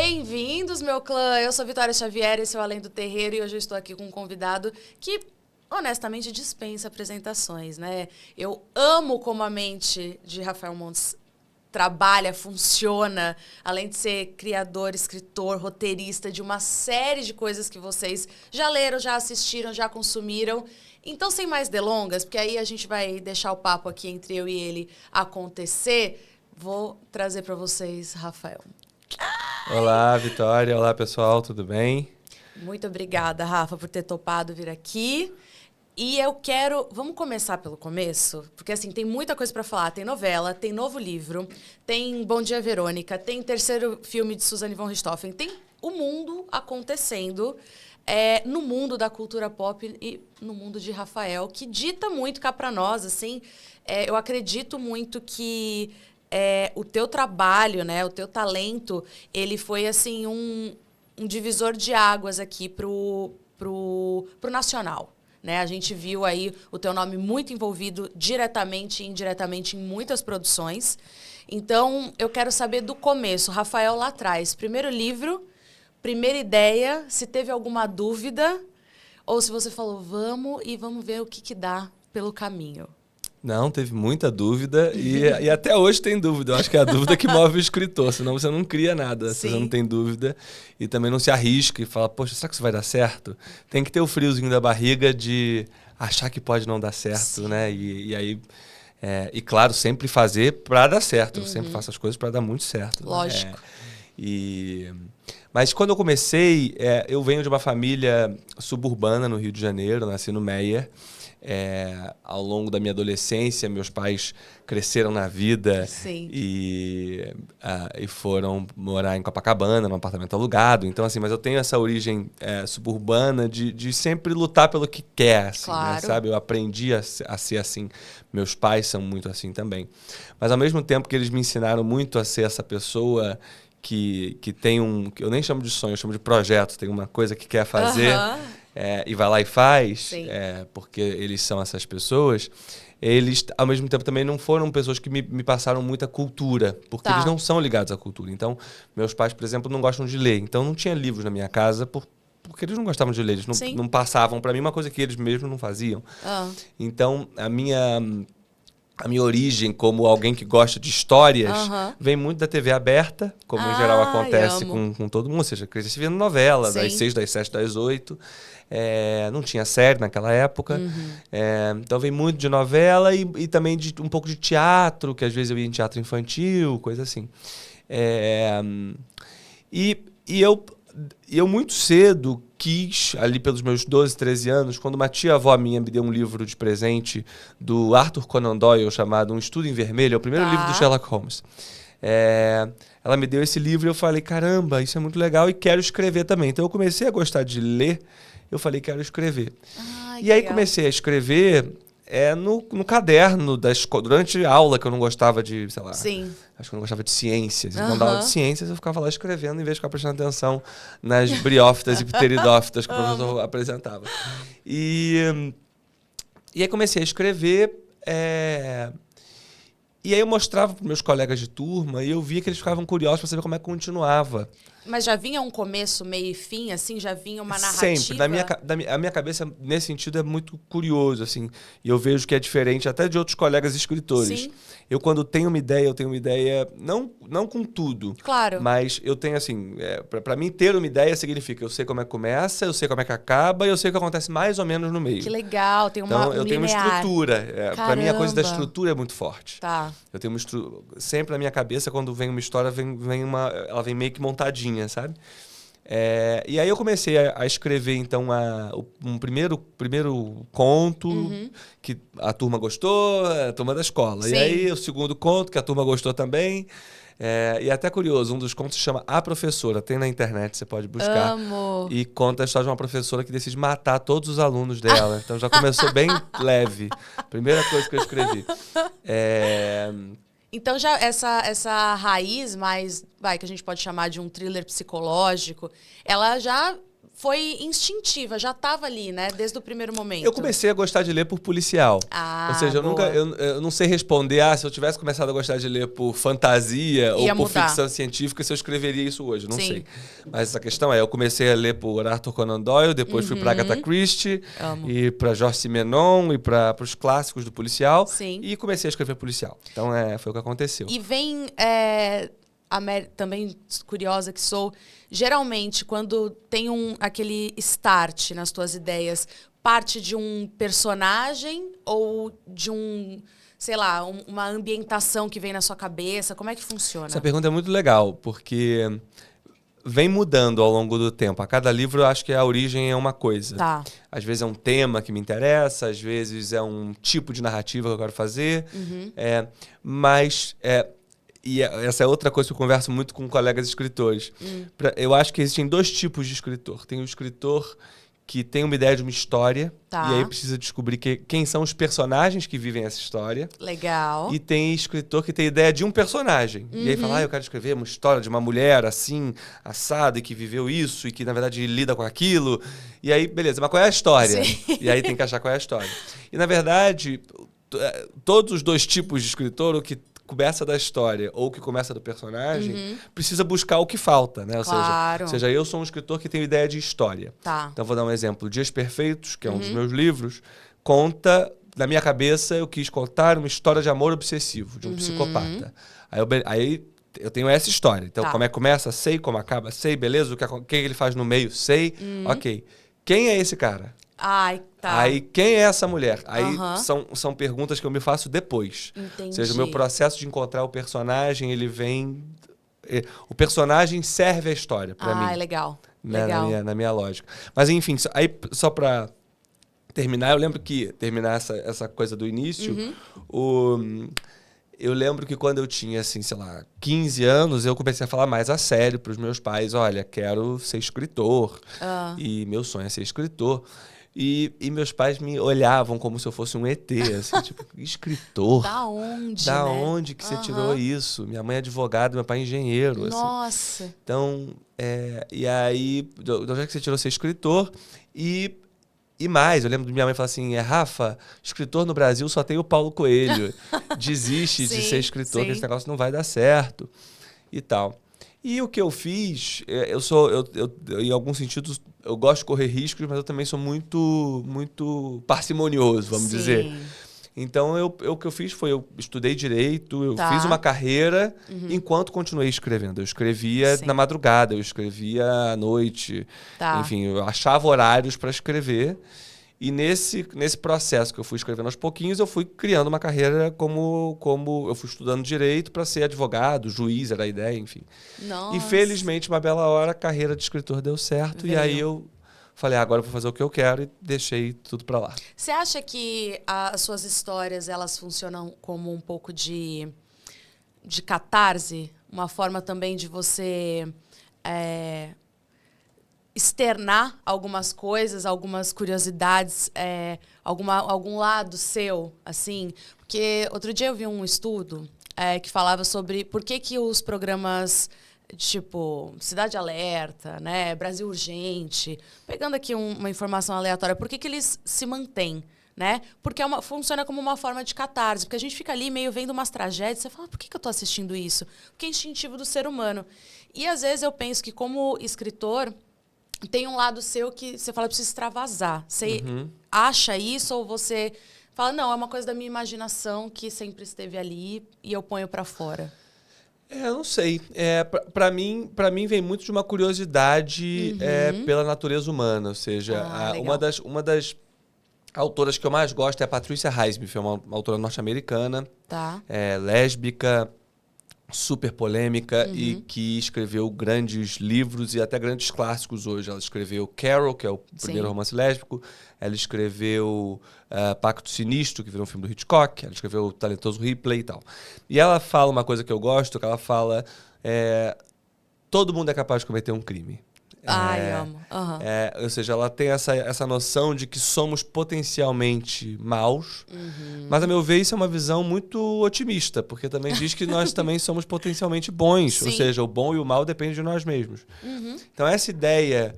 Bem-vindos, meu clã! Eu sou Vitória Xavier, esse é o Além do Terreiro e hoje eu estou aqui com um convidado que, honestamente, dispensa apresentações, né? Eu amo como a mente de Rafael Montes trabalha, funciona, além de ser criador, escritor, roteirista de uma série de coisas que vocês já leram, já assistiram, já consumiram. Então, sem mais delongas, porque aí a gente vai deixar o papo aqui entre eu e ele acontecer, vou trazer para vocês Rafael. Olá, Vitória. Olá, pessoal. Tudo bem? Muito obrigada, Rafa, por ter topado vir aqui. E eu quero... Vamos começar pelo começo? Porque, assim, tem muita coisa para falar. Tem novela, tem novo livro, tem Bom Dia, Verônica, tem terceiro filme de Suzane von Richthofen, tem o mundo acontecendo no mundo da cultura pop e no mundo de Rafael, que dita muito cá para nós, assim. Eu acredito muito que o teu trabalho, né, o teu talento, ele foi, assim, um divisor de águas aqui pro nacional. Né? A gente viu aí o teu nome muito envolvido diretamente e indiretamente em muitas produções. Então, eu quero saber do começo. Rafael, lá atrás, primeiro livro, primeira ideia, se teve alguma dúvida ou se você falou, vamos ver o que dá pelo caminho. Não, teve muita dúvida e até hoje tem dúvida. Eu acho que é a dúvida que move o escritor, senão você não cria nada. Se você não tem dúvida e também não se arrisca e fala, poxa, será que isso vai dar certo? Tem que ter o friozinho da barriga de achar que pode não dar certo, Sim. né? E aí, claro, sempre fazer para dar certo. Eu sempre faço as coisas para dar muito certo. Lógico. Mas quando eu comecei, eu venho de uma família suburbana no Rio de Janeiro, nasci no Meier. Ao longo da minha adolescência, meus pais cresceram na vida e foram morar em Copacabana, num apartamento alugado. Então, assim, mas eu tenho essa origem suburbana de sempre lutar pelo que quer, assim, claro. né, sabe? Eu aprendi a ser assim. Meus pais são muito assim também. Mas, ao mesmo tempo que eles me ensinaram muito a ser essa pessoa que tem que eu nem chamo de sonho, eu chamo de projeto. Tem uma coisa que quer fazer... e vai lá e faz, porque eles são essas pessoas, eles, ao mesmo tempo, também não foram pessoas que me passaram muita cultura, porque eles não são ligados à cultura. Então, meus pais, por exemplo, não gostam de ler. Então, não tinha livros na minha casa porque eles não gostavam de ler. Eles não passavam para mim uma coisa que eles mesmos não faziam. Então, a minha origem como alguém que gosta de histórias vem muito da TV aberta, como em geral acontece com todo mundo. Ou seja, cresci vendo novela, das 6, das 7, das 8. Não tinha série naquela época. Então vem muito de novela e também de um pouco de teatro, que às vezes eu ia em teatro infantil, coisa assim. Eu muito cedo quis, ali pelos meus 12, 13 anos, quando uma tia-avó minha me deu um livro de presente do Arthur Conan Doyle, chamado Um Estudo em Vermelho, é o primeiro livro do Sherlock Holmes. Ela me deu esse livro e eu falei, caramba, isso é muito legal e quero escrever também. Então eu comecei a gostar de ler, eu falei, quero escrever. E aí comecei a escrever... no caderno da escola, durante a aula que eu não gostava de, sei lá, acho que eu não gostava de ciências. Quando dava aula de ciências, eu ficava lá escrevendo, em vez de ficar prestando atenção nas briófitas e pteridófitas que o professor apresentava. E aí comecei a escrever, e aí eu mostrava para meus colegas de turma e eu via que eles ficavam curiosos para saber como é que continuava. Mas já vinha um começo, meio e fim, assim? Já vinha uma narrativa? Sempre. A minha cabeça, nesse sentido, é muito curioso, assim. E eu vejo que é diferente até de outros colegas escritores. Sim. Eu, quando tenho uma ideia, não com tudo. Claro. Mas eu tenho, assim... para mim, ter uma ideia significa eu sei como é que começa, eu sei como é que acaba e eu sei o que acontece mais ou menos no meio. Que legal. Tem então, eu tenho uma estrutura. Para mim, a coisa da estrutura é muito forte. Tá. Eu tenho sempre na minha cabeça, quando vem uma história, ela vem meio que montadinha, sabe? E aí eu comecei a escrever, então, um primeiro conto que a turma gostou, a turma da escola. Sim. E aí o segundo conto que a turma gostou também. E até curioso, um dos contos se chama A Professora. Tem na internet, você pode buscar. Amo. E conta a história de uma professora que decide matar todos os alunos dela. Então já começou bem leve. Primeira coisa que eu escrevi. Então, já essa raiz mais, que a gente pode chamar de um thriller psicológico, ela já foi instintiva, já estava ali, né? Desde o primeiro momento. Eu comecei a gostar de ler por policial. Ah, ou seja, boa. eu não sei responder, se eu tivesse começado a gostar de ler por fantasia ou por ficção científica, se eu escreveria isso hoje, não sei. Mas a questão eu comecei a ler por Arthur Conan Doyle, depois fui para Agatha Christie, e para Jorge Simenon, e para os clássicos do policial, e comecei a escrever policial. Então, foi o que aconteceu. E vem... também curiosa que sou, geralmente, quando tem aquele start nas tuas ideias, parte de um personagem ou de sei lá, uma ambientação que vem na sua cabeça? Como é que funciona? Essa pergunta é muito legal, porque vem mudando ao longo do tempo. A cada livro, eu acho que a origem é uma coisa. Tá. Às vezes é um tema que me interessa, às vezes é um tipo de narrativa que eu quero fazer, mas... E essa é outra coisa que eu converso muito com colegas escritores. Eu acho que existem 2 tipos de escritor. Tem o escritor que tem uma ideia de uma história, e aí precisa descobrir quem são os personagens que vivem essa história. Legal. E tem escritor que tem ideia de um personagem. E aí fala, eu quero escrever uma história de uma mulher assim, assada, e que viveu isso, e que, na verdade, lida com aquilo. E aí, beleza, mas qual é a história? Sim. E aí tem que achar qual é a história. E, na verdade, todos os 2 tipos de escritor, o que começa da história ou que começa do personagem, precisa buscar o que falta, né? Claro. Ou seja, eu sou um escritor que tem ideia de história. Tá. Então, vou dar um exemplo. Dias Perfeitos, que é um dos meus livros, conta, na minha cabeça, eu quis contar uma história de amor obsessivo, de um psicopata. Aí eu tenho essa história. Então, como é que começa? Sei. Como acaba? Sei. Beleza? O que ele faz no meio? Sei. Ok. Quem é esse cara? Ai, tá. Aí, quem é essa mulher? Aí são perguntas que eu me faço depois. Entendi. Ou seja, o meu processo de encontrar o personagem, ele vem... O personagem serve a história para mim. Ah, legal. Né, legal. Na minha lógica. Mas, enfim, aí só para terminar, eu lembro que... Terminar essa coisa do início, eu lembro que quando eu tinha, assim, sei lá, 15 anos, eu comecei a falar mais a sério para os meus pais. Olha, quero ser escritor. E meu sonho é ser escritor. E meus pais me olhavam como se eu fosse um ET, assim, tipo, escritor? Da onde, Da onde que você tirou isso? Minha mãe é advogada, meu pai é engenheiro. Nossa! Assim. Então, e aí, de onde é que você tirou ser escritor? E mais, eu lembro de minha mãe falar assim, Rafa, escritor no Brasil só tem o Paulo Coelho. Desiste de ser escritor, que esse negócio não vai dar certo. E tal. E o que eu fiz, eu em alguns sentidos, eu gosto de correr riscos, mas eu também sou muito, muito parcimonioso, vamos dizer. Então, o que eu fiz foi, eu estudei direito, eu fiz uma carreira enquanto continuei escrevendo. Eu escrevia na madrugada, eu escrevia à noite. Enfim, eu achava horários para escrever. E nesse processo que eu fui escrevendo aos pouquinhos, eu fui criando uma carreira como eu fui estudando direito para ser advogado, juiz, era a ideia, enfim. Nossa. E felizmente, uma bela hora, a carreira de escritor deu certo. E aí eu falei, agora eu vou fazer o que eu quero, e deixei tudo para lá. Você acha que as suas histórias, elas funcionam como um pouco de catarse? Uma forma também de você... externar algumas coisas, algumas curiosidades, algum lado seu, assim. Porque outro dia eu vi um estudo que falava sobre por que os programas tipo Cidade Alerta, né, Brasil Urgente, pegando aqui uma informação aleatória, por que eles se mantêm? Né? Porque funciona como uma forma de catarse. Porque a gente fica ali meio vendo umas tragédias, você fala, por que eu estou assistindo isso? Porque é instintivo do ser humano. E às vezes eu penso que como escritor, tem um lado seu que você fala, preciso extravasar. Você acha isso ou você fala, não, é uma coisa da minha imaginação que sempre esteve ali e eu ponho para fora? Eu não sei. Para mim vem muito de uma curiosidade pela natureza humana. Ou seja, uma das autoras que eu mais gosto é a Patricia Highsmith, é uma autora norte-americana, lésbica, super polêmica e que escreveu grandes livros e até grandes clássicos hoje. Ela escreveu Carol, que é o primeiro romance lésbico. Ela escreveu Pacto Sinistro, que virou um filme do Hitchcock. Ela escreveu O Talentoso Ripley e tal. E ela fala uma coisa que eu gosto, que ela fala... todo mundo é capaz de cometer um crime. Ai, amo. Ou seja, ela tem essa noção de que somos potencialmente maus, mas, a meu ver, isso é uma visão muito otimista, porque também diz que nós também somos potencialmente bons. Ou seja, o bom e o mal dependem de nós mesmos. Então, essa ideia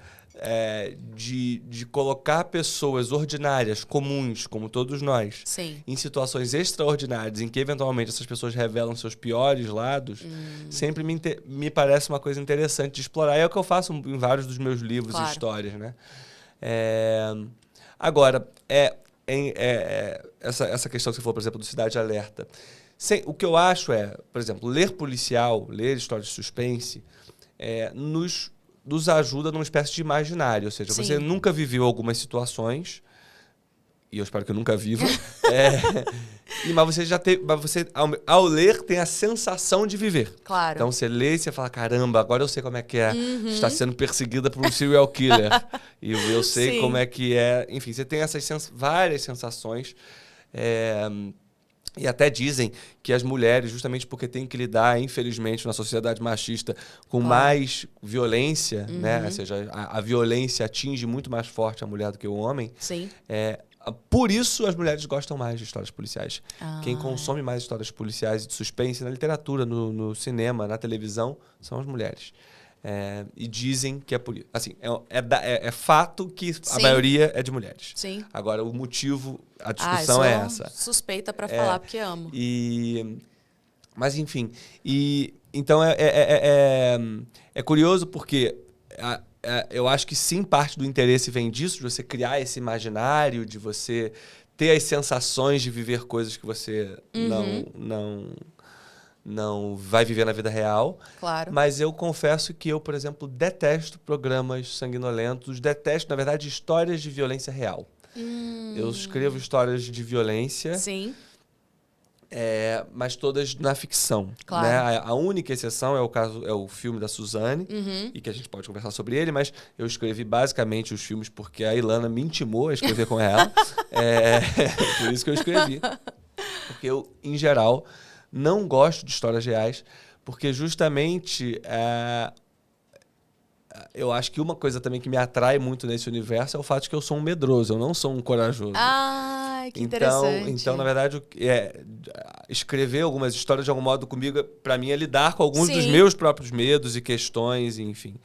de colocar pessoas ordinárias, comuns, como todos nós, Sim. em situações extraordinárias, em que eventualmente essas pessoas revelam seus piores lados, sempre me parece uma coisa interessante de explorar. E é o que eu faço em vários dos meus livros e histórias, né? Agora, essa questão que você falou, por exemplo, do Cidade Alerta. O que eu acho por exemplo, ler policial, ler histórias de suspense, nos ajuda numa espécie de imaginário. Ou seja, você nunca viveu algumas situações, e eu espero que eu nunca viva, mas você já teve. Mas você, ao ler, tem a sensação de viver. Claro. Então você lê e você fala: caramba, agora eu sei como é que é estar sendo perseguida por um serial killer. E eu sei como é que é. Enfim, você tem essas várias sensações. E até dizem que as mulheres, justamente porque têm que lidar, infelizmente, na sociedade machista, com mais violência, né? Ou seja, a violência atinge muito mais forte a mulher do que o homem. Sim. Por isso as mulheres gostam mais de histórias policiais. Quem consome mais histórias policiais e de suspense na literatura, no cinema, na televisão, são as mulheres. E dizem que é por isso. Assim, é fato que a maioria é de mulheres. Sim. Agora, o motivo, a discussão é essa. Suspeita para falar, porque amo. Mas, enfim. Então, é curioso porque eu acho que sim, parte do interesse vem disso, de você criar esse imaginário, de você ter as sensações de viver coisas que você não vai viver na vida real. Claro. Mas eu confesso que eu, por exemplo, detesto programas sanguinolentos, detesto, na verdade, histórias de violência real. Eu escrevo histórias de violência, sim, mas todas na ficção. Claro. Né? A única exceção é o filme da Suzane, e que a gente pode conversar sobre ele, mas eu escrevi basicamente os filmes porque a Ilana me intimou a escrever com ela. Por isso que eu escrevi. Porque eu, em geral, não gosto de histórias reais, porque justamente eu acho que uma coisa também que me atrai muito nesse universo é o fato de que eu sou um medroso, eu não sou um corajoso. Que interessante. Então, na verdade, escrever algumas histórias de algum modo comigo, para mim, é lidar com alguns dos meus próprios medos e questões, enfim.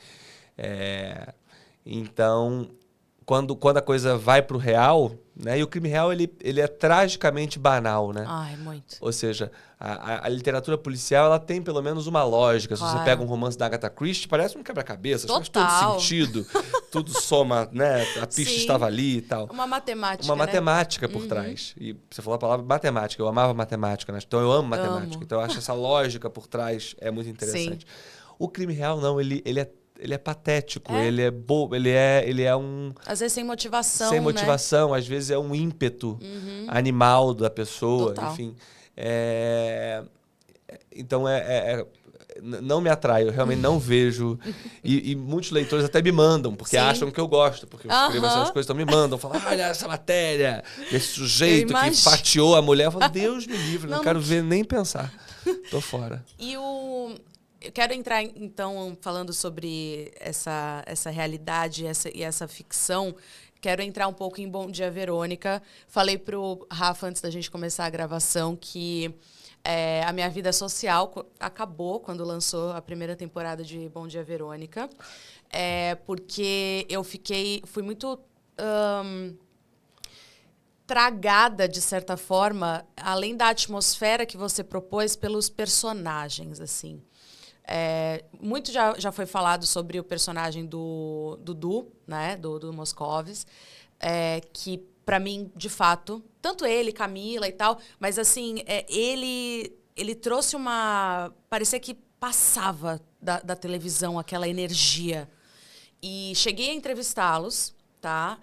Então, quando a coisa vai pro real, né? E o crime real, ele é tragicamente banal, né? Muito. Ou seja, a literatura policial, ela tem pelo menos uma lógica. Claro. Se você pega um romance da Agatha Christie, parece um quebra-cabeça, faz todo sentido, tudo soma, né? A pista estava ali e tal. Uma matemática, Uma matemática por trás. E você falou a palavra matemática, eu amava matemática, né? Então eu amo matemática. Então eu acho essa lógica por trás é muito interessante. O crime real, não, ele é patético, ele é bobo, ele é um... Às vezes sem motivação, sem motivação, né? Às vezes é um ímpeto animal da pessoa, Total. enfim. Então, não me atrai, eu realmente não vejo. E muitos leitores até me mandam, porque acham que eu gosto, porque eu escrevo essas coisas, então me mandam, falam, olha essa matéria, esse sujeito que fatiou a mulher. Eu falo, Deus me livre, não quero ver nem pensar. Tô fora. Eu quero entrar, então, falando sobre essa realidade e essa ficção. Quero entrar um pouco em Bom Dia, Verônica. Falei pro Rafa, antes da gente começar a gravação, que a minha vida social acabou quando lançou a primeira temporada de Bom Dia, Verônica. Porque eu fui muito... tragada, de certa forma, além da atmosfera que você propôs, pelos personagens, assim. Muito já foi falado sobre o personagem do Dudu, né, do Moscovis, que, para mim, de fato, tanto ele, Camila e tal, mas, assim, ele trouxe parecia que passava da televisão aquela energia. E cheguei a entrevistá-los, tá?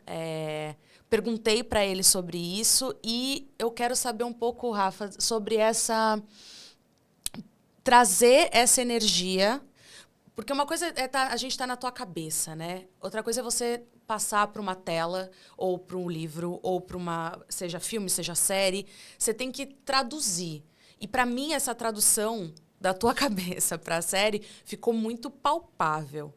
Perguntei para ele sobre isso e eu quero saber um pouco, Rafa, sobre trazer essa energia, porque uma coisa a gente tá na tua cabeça, né? Outra coisa é você passar para uma tela, ou para um livro, ou para seja filme, seja série. Você tem que traduzir. E para mim, essa tradução da tua cabeça para a série ficou muito palpável.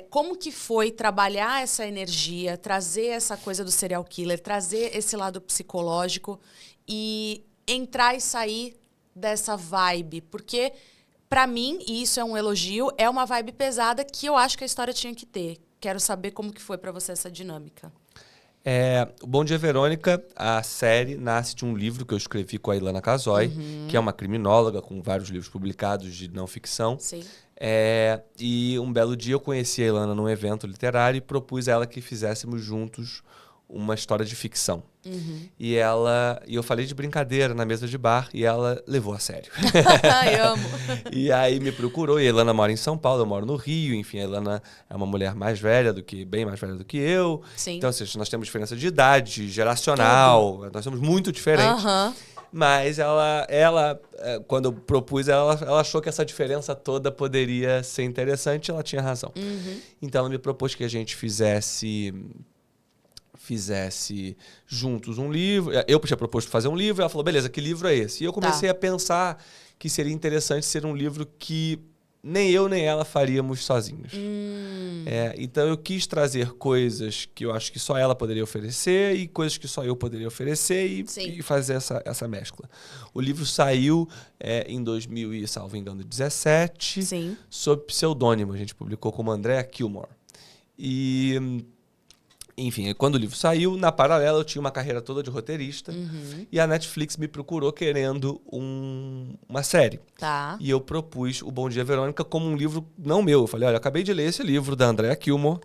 Como que foi trabalhar essa energia, trazer essa coisa do serial killer, trazer esse lado psicológico e entrar e sair dessa vibe? Porque, para mim, e isso é um elogio, é uma vibe pesada que eu acho que a história tinha que ter. quero saber como que foi para você essa dinâmica. O Bom Dia, Verônica, a série nasce de um livro que eu escrevi com a Ilana Casoy, que é uma criminóloga com vários livros publicados de não ficção. Sim. E um belo dia eu conheci a Ilana num evento literário e propus a ela que fizéssemos juntos uma história de ficção. E eu falei de brincadeira na mesa de bar e ela levou a sério. Ai, amo. E aí me procurou, e a Ilana mora em São Paulo, eu moro no Rio, enfim, a Ilana é uma mulher bem mais velha do que eu. Sim. Então, assim, nós temos diferença de idade, geracional, nós somos muito diferentes. Mas ela, quando eu propus, ela achou que essa diferença toda poderia ser interessante e ela tinha razão. Então ela me propôs que a gente fizesse juntos um livro. Eu tinha proposto fazer um livro, ela falou, beleza, que livro é esse? E eu comecei a pensar que seria interessante ser um livro que nem eu nem ela faríamos sozinhos. Então eu quis trazer coisas que eu acho que só ela poderia oferecer e coisas que só eu poderia oferecer e fazer essa mescla. O livro saiu em 2017, sob pseudônimo. A gente publicou como Andrea Kilmore. Enfim, quando o livro saiu, na paralela eu tinha uma carreira toda de roteirista e a Netflix me procurou querendo uma série. E eu propus o Bom Dia, Verônica como um livro não meu. Eu falei, olha, eu acabei de ler esse livro da Andrea Kilmore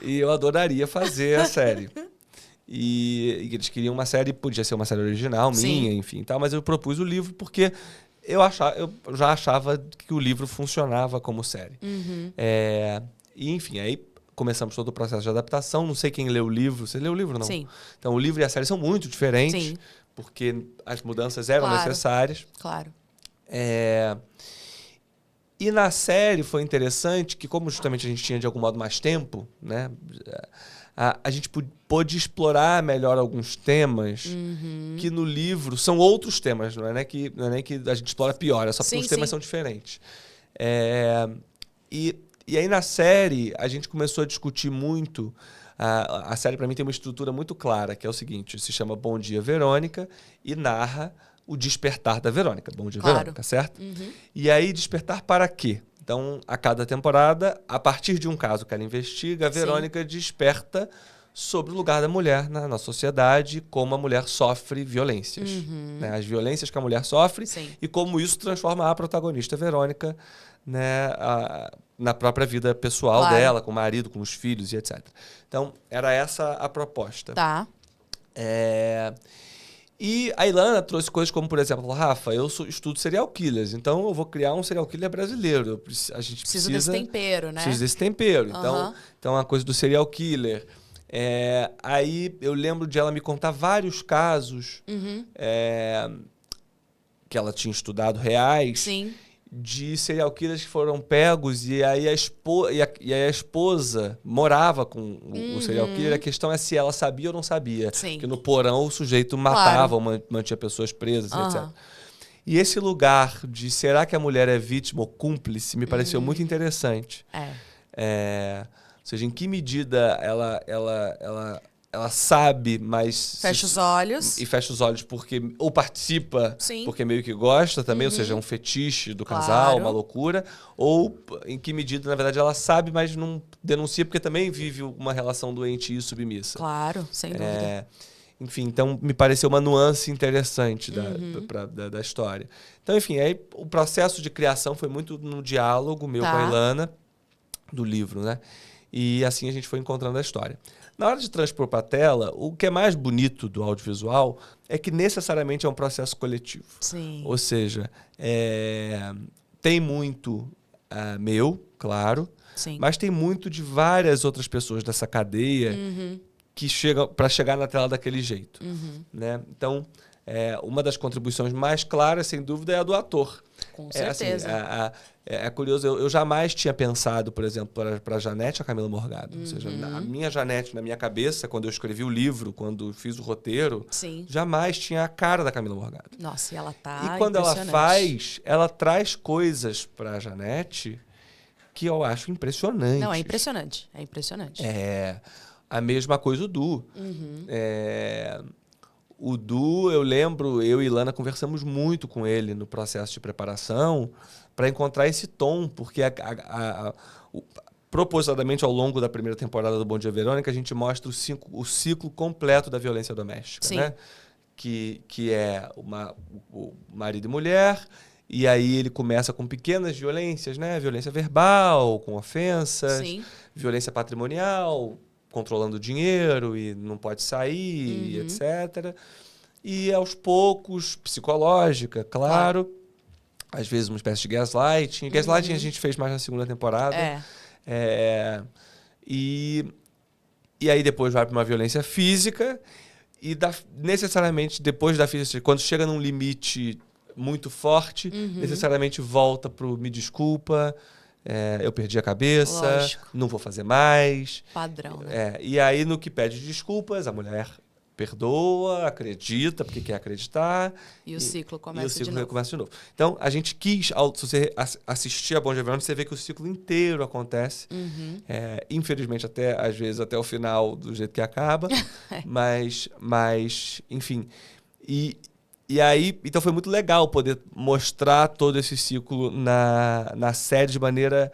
e eu adoraria fazer a série. E eles queriam uma série, podia ser uma série original, minha, enfim, tal, mas eu propus o livro porque eu já achava que o livro funcionava como série. E enfim, aí começamos todo o processo de adaptação. Não sei quem leu o livro. Você leu o livro, não? Sim. Então, o livro e a série são muito diferentes, porque as mudanças eram necessárias. Claro. E na série foi interessante que, como justamente a gente tinha, de algum modo, mais tempo, né? A gente pôde explorar melhor alguns temas que no livro são outros temas. Não é nem que a gente explora pior, é só porque os temas são diferentes. E aí, na série, a gente começou a discutir muito. A série, para mim, tem uma estrutura muito clara, que é o seguinte: se chama Bom Dia, Verônica, e narra o despertar da Verônica. Bom Dia, Verônica, certo? E aí, despertar para quê? Então, a cada temporada, a partir de um caso que ela investiga, a Verônica desperta sobre o lugar da mulher na sociedade, como a mulher sofre violências. Né? As violências que a mulher sofre e como isso transforma a protagonista, Verônica, né, na própria vida pessoal dela, com o marido, com os filhos e etc. Então, era essa a proposta. E a Ilana trouxe coisas como, por exemplo, Rafa, eu estudo serial killers, então eu vou criar um serial killer brasileiro. A gente precisa desse tempero, né? Precisa desse tempero. Então, a coisa do serial killer. Aí eu lembro de ela me contar vários casos que ela tinha estudado reais. De serial killers que foram pegos e aí a esposa morava com o serial killer. A questão é se ela sabia ou não sabia. Que no porão o sujeito matava ou mantinha pessoas presas, etc. E esse lugar de será que a mulher é vítima ou cúmplice me pareceu muito interessante. Ou seja, em que medida ela sabe, mas... Fecha os olhos. E fecha os olhos porque... Ou participa porque meio que gosta também, ou seja, é um fetiche do casal, uma loucura. Ou em que medida, na verdade, ela sabe, mas não denuncia porque também vive uma relação doente e submissa. Claro, sem dúvida. Enfim, então me pareceu uma nuance interessante da história. Então, enfim, aí o processo de criação foi muito no diálogo meu com a Ilana, do livro, né? E assim a gente foi encontrando a história. Na hora de transpor para a tela, o que é mais bonito do audiovisual é que necessariamente é um processo coletivo. Ou seja, tem muito meu, claro, mas tem muito de várias outras pessoas dessa cadeia que chegam para chegar na tela daquele jeito. Né? Então, uma das contribuições mais claras, sem dúvida, é a do ator. Com certeza. É curioso, eu jamais tinha pensado, por exemplo, para a Janete, a Camila Morgado. Ou seja, a minha Janete, na minha cabeça, quando eu escrevi o livro, quando fiz o roteiro, jamais tinha a cara da Camila Morgado. Nossa, e ela tá E quando ela faz, ela traz coisas para a Janete que eu acho impressionante. Não, é impressionante. É impressionante. A mesma coisa o Du. O Du, eu lembro, eu e Ilana conversamos muito com ele no processo de preparação para encontrar esse tom, porque propositadamente, ao longo da primeira temporada do Bom Dia Verônica, a gente mostra o ciclo completo da violência doméstica. Sim. Né? Que é o marido e mulher, e aí ele começa com pequenas violências, né? Violência verbal, com ofensas, Sim. violência patrimonial, controlando o dinheiro e não pode sair, etc. E, aos poucos, psicológica, claro. Às vezes uma espécie de gaslighting. Gaslighting a gente fez mais na segunda temporada. E aí depois vai para uma violência física e necessariamente depois da física, quando chega num limite muito forte, necessariamente volta pro me desculpa, eu perdi a cabeça, Lógico. Não vou fazer mais. Padrão, né? E aí no que pede desculpas, a mulher perdoa, acredita, porque quer acreditar. E o ciclo começa e o ciclo de novo. começa de novo. Então, a gente quis, se você assistir a Bom Dia Verônica, você vê que o ciclo inteiro acontece. Infelizmente, às vezes, até o final, do jeito que acaba. Mas, enfim. E aí, então foi muito legal poder mostrar todo esse ciclo na série de maneira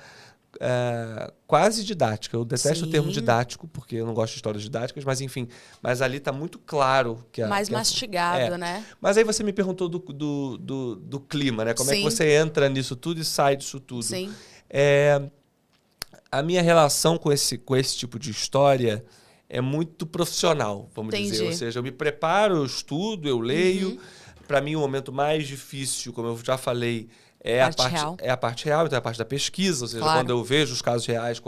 quase didática. Eu detesto o termo didático, porque eu não gosto de histórias didáticas, mas enfim. Mas ali está muito claro que mais mastigado, né? Mas aí você me perguntou do clima, né? Como é que você entra nisso tudo e sai disso tudo? Sim. A minha relação com esse tipo de história é muito profissional, vamos dizer. Ou seja, eu me preparo, eu estudo, eu leio. Para mim, o momento mais difícil, como eu já falei, é a parte real, então é a parte da pesquisa. Ou seja, quando eu vejo os casos reais,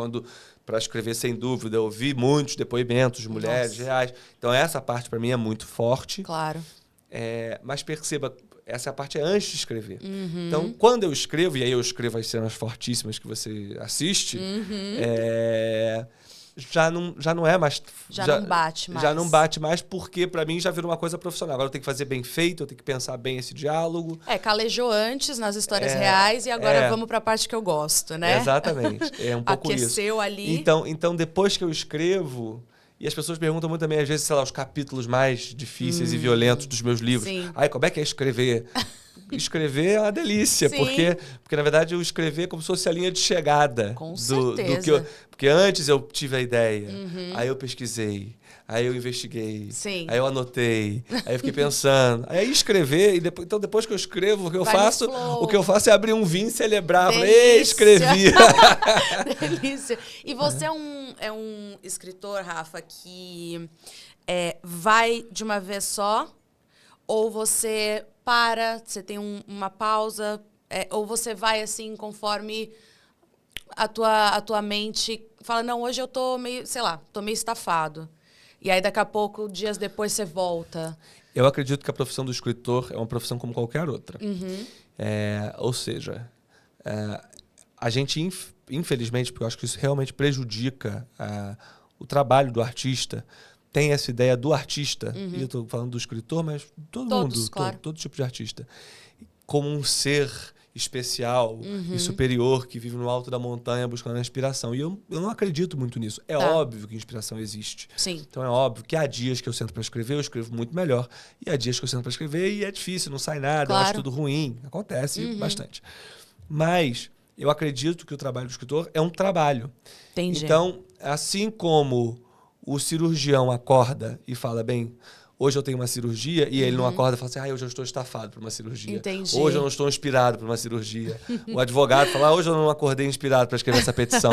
para escrever, sem dúvida, eu vi muitos depoimentos de mulheres reais. Então, essa parte, para mim, é muito forte. Claro. Mas perceba, essa parte é antes de escrever. Então, quando eu escrevo, e aí eu escrevo as cenas fortíssimas que você assiste, já não é mais... Já não bate mais. Já não bate mais, porque para mim já virou uma coisa profissional. Agora eu tenho que fazer bem feito, eu tenho que pensar bem esse diálogo. Calejou antes nas histórias reais e agora vamos para a parte que eu gosto, né? Exatamente. É um pouco isso. Aqueceu ali. Então, depois que eu escrevo... E as pessoas perguntam muito também, às vezes, sei lá, os capítulos mais difíceis e violentos dos meus livros. Sim. Como é que é escrever? Escrever é uma delícia, porque na verdade eu escrever é como se fosse a linha de chegada. Com certeza. Porque antes eu tive a ideia, aí eu pesquisei, aí eu investiguei, aí eu anotei, aí eu fiquei pensando, aí escrever, e depois que eu escrevo, o que eu faço é abrir um vinho e celebrar. Escrevi. Delícia. E você é um escritor, Rafa, que vai de uma vez só? Ou você você tem uma pausa, ou você vai assim conforme a tua mente fala, não, hoje eu tô meio, sei lá, tô meio estafado. E aí daqui a pouco, dias depois, você volta. Eu acredito que a profissão do escritor é uma profissão como qualquer outra. Ou seja, a gente, infelizmente, porque eu acho que isso realmente prejudica o trabalho do artista, tem essa ideia do artista, e eu estou falando do escritor, mas todo tipo de artista, como um ser especial e superior que vive no alto da montanha buscando a inspiração. E eu não acredito muito nisso. Óbvio que inspiração existe. Sim. Então é óbvio que há dias que eu sento para escrever, eu escrevo muito melhor. E há dias que eu sento para escrever e é difícil, não sai nada, eu acho tudo ruim. Acontece bastante. Mas eu acredito que o trabalho do escritor é um trabalho. Entendi. Então, assim como o cirurgião acorda e fala, bem, hoje eu tenho uma cirurgia, e ele não acorda e fala assim, hoje eu estou estafado para uma cirurgia. Entendi. Hoje eu não estou inspirado para uma cirurgia. O advogado fala, hoje eu não acordei inspirado para escrever essa petição.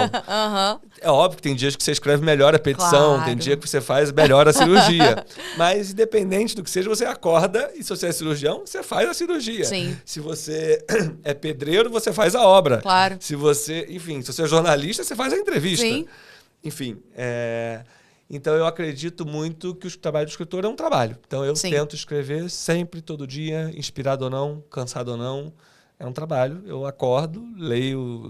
É óbvio que tem dias que você escreve melhor a petição, tem dia que você faz melhor a cirurgia. Mas, independente do que seja, você acorda, e se você é cirurgião, você faz a cirurgia. Sim. Se você é pedreiro, você faz a obra. Claro. Se você é jornalista, você faz a entrevista. Sim. Enfim, então, eu acredito muito que o trabalho do escritor é um trabalho. Então, eu tento escrever sempre, todo dia, inspirado ou não, cansado ou não. É um trabalho. Eu acordo, leio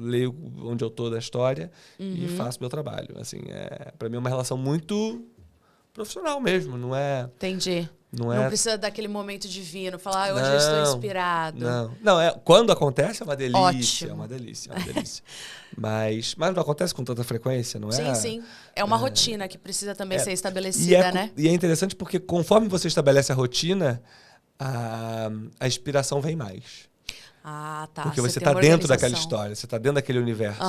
onde eu estou da história e faço meu trabalho. Assim, para mim é uma relação muito profissional mesmo, não é... Entendi. Não precisa daquele momento divino, falar, hoje eu estou inspirado. Não, quando acontece é uma delícia. Ótimo. É uma delícia. Mas não acontece com tanta frequência, não é? Sim. É uma rotina que precisa também ser estabelecida, né? E é interessante porque conforme você estabelece a rotina, a inspiração vem mais. Tá. Porque você está dentro daquela história, você está dentro daquele universo.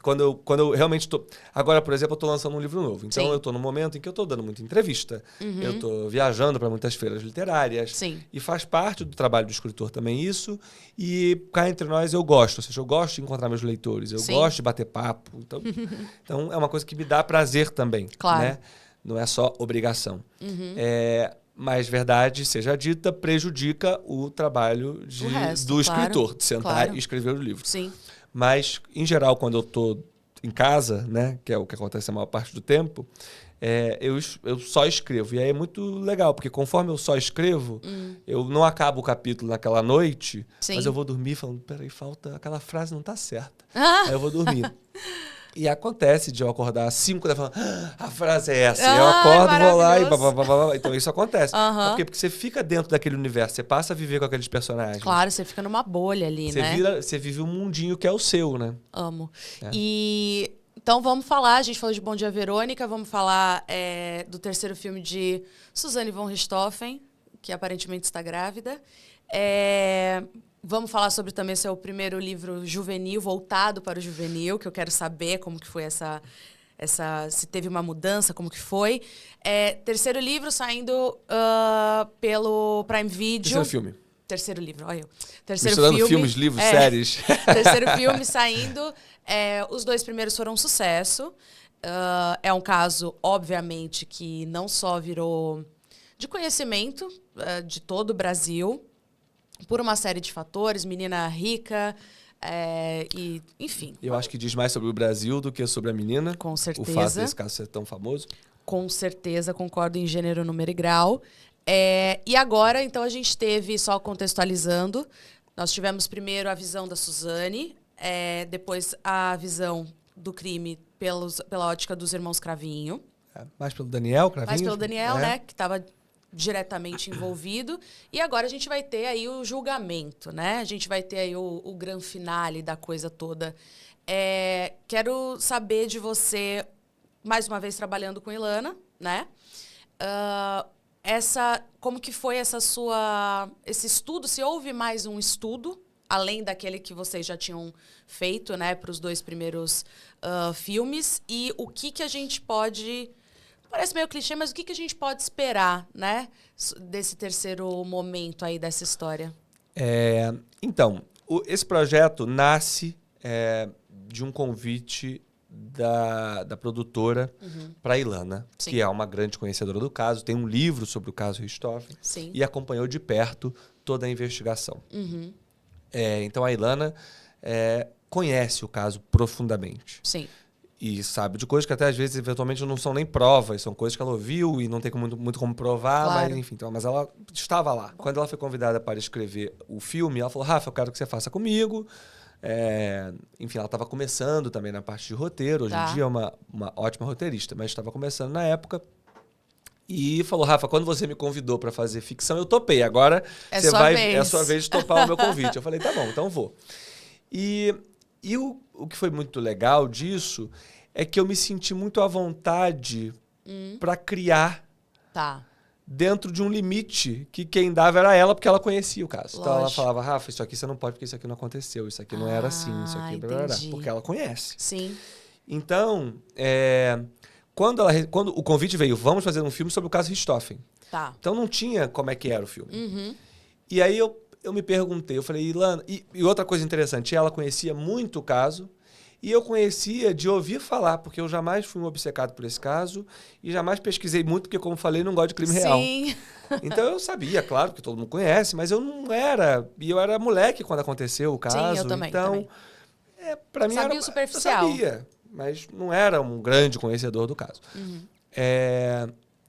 quando eu realmente estou... Agora, por exemplo, eu estou lançando um livro novo. Então, Sim. eu estou num momento em que eu estou dando muita entrevista. Eu estou viajando para muitas feiras literárias. Sim. E faz parte do trabalho do escritor também isso. E cá entre nós eu gosto. Ou seja, eu gosto de encontrar meus leitores. Eu Sim. gosto de bater papo. Então, é uma coisa que me dá prazer também. Claro. Né? Não é só obrigação. Mas, verdade seja dita, prejudica o trabalho do escritor, de sentar e escrever o livro. Sim. Mas, em geral, quando eu estou em casa, né, que é o que acontece a maior parte do tempo, eu só escrevo. E aí é muito legal, porque conforme eu só escrevo, eu não acabo o capítulo naquela noite, mas eu vou dormir falando, peraí, aquela frase não está certa. Aí eu vou dormir. E acontece de eu acordar às 5 da manhã, a frase é essa. Eu acordo, vou lá e blá. Então isso acontece. Porque você fica dentro daquele universo, você passa a viver com aqueles personagens. Claro, você fica numa bolha ali, né? Você vive um mundinho que é o seu, né? Amo. E então vamos falar, a gente falou de Bom Dia Verônica, vamos falar do terceiro filme de Suzanne von Richthofen, que aparentemente está grávida. Vamos falar sobre também seu primeiro livro juvenil, voltado para o juvenil, que eu quero saber como que foi se teve uma mudança, como que foi. Terceiro livro saindo pelo Prime Video. Terceiro livro, olha eu. Terceiro filme. Filmes, livros, séries. Terceiro filme saindo. Os dois primeiros foram um sucesso. É um caso, obviamente, que não só virou de conhecimento de todo o Brasil, por uma série de fatores, menina rica, e enfim. Eu acho que diz mais sobre o Brasil do que sobre a menina. Com certeza. O fato desse caso ser tão famoso. Com certeza, concordo em gênero, número e grau. E agora, então, a gente teve, só contextualizando, nós tivemos primeiro a visão da Suzanne, depois a visão do crime pela ótica dos irmãos Cravinho. Mais pelo Daniel Cravinho. Mais pelo Daniel, né, que estava diretamente envolvido. E agora a gente vai ter aí o julgamento, né? A gente vai ter aí o grande finale da coisa toda. Quero saber de você, mais uma vez trabalhando com Ilana, né? Como que foi esse estudo? Se houve mais um estudo, além daquele que vocês já tinham feito, né, para os dois primeiros filmes, e o que a gente pode... Parece meio clichê, mas o que a gente pode esperar, né, desse terceiro momento aí dessa história? Então, esse projeto nasce de um convite da produtora para a Ilana, que é uma grande conhecedora do caso, tem um livro sobre o caso Richthofen e acompanhou de perto toda a investigação. Então, a Ilana conhece o caso profundamente. Sim. E sabe de coisas que até às vezes, eventualmente, não são nem provas, são coisas que ela ouviu e não tem muito como provar, claro. Mas enfim. Então, mas ela estava lá. Quando ela foi convidada para escrever o filme, ela falou, Rafa, eu quero que você faça comigo. Enfim, ela estava começando também na parte de roteiro. Hoje em dia é uma ótima roteirista, mas estava começando na época. E falou, Rafa, quando você me convidou para fazer ficção, eu topei. Agora é a sua vez de topar o meu convite. Eu falei, tá bom, então vou. E o que foi muito legal disso é que eu me senti muito à vontade para criar dentro de um limite que quem dava era ela, porque ela conhecia o caso. Lógico. Então ela falava, Rafa, isso aqui você não pode porque isso aqui não aconteceu, isso aqui não era assim, isso aqui... Blá, blá, blá, porque ela conhece. Sim. Então, quando o convite veio, vamos fazer um filme sobre o caso Richthofen. Então não tinha como é que era o filme. E aí eu me perguntei, eu falei, Ilana... E outra coisa interessante, ela conhecia muito o caso e eu conhecia de ouvir falar, porque eu jamais fui um obcecado por esse caso e jamais pesquisei muito, porque, como falei, não gosto de crime real. Então eu sabia, claro, que todo mundo conhece, mas eu não era... E eu era moleque quando aconteceu o caso. Sim, eu também. Então, para mim sabia era... o superficial. Eu sabia, mas não era um grande conhecedor do caso.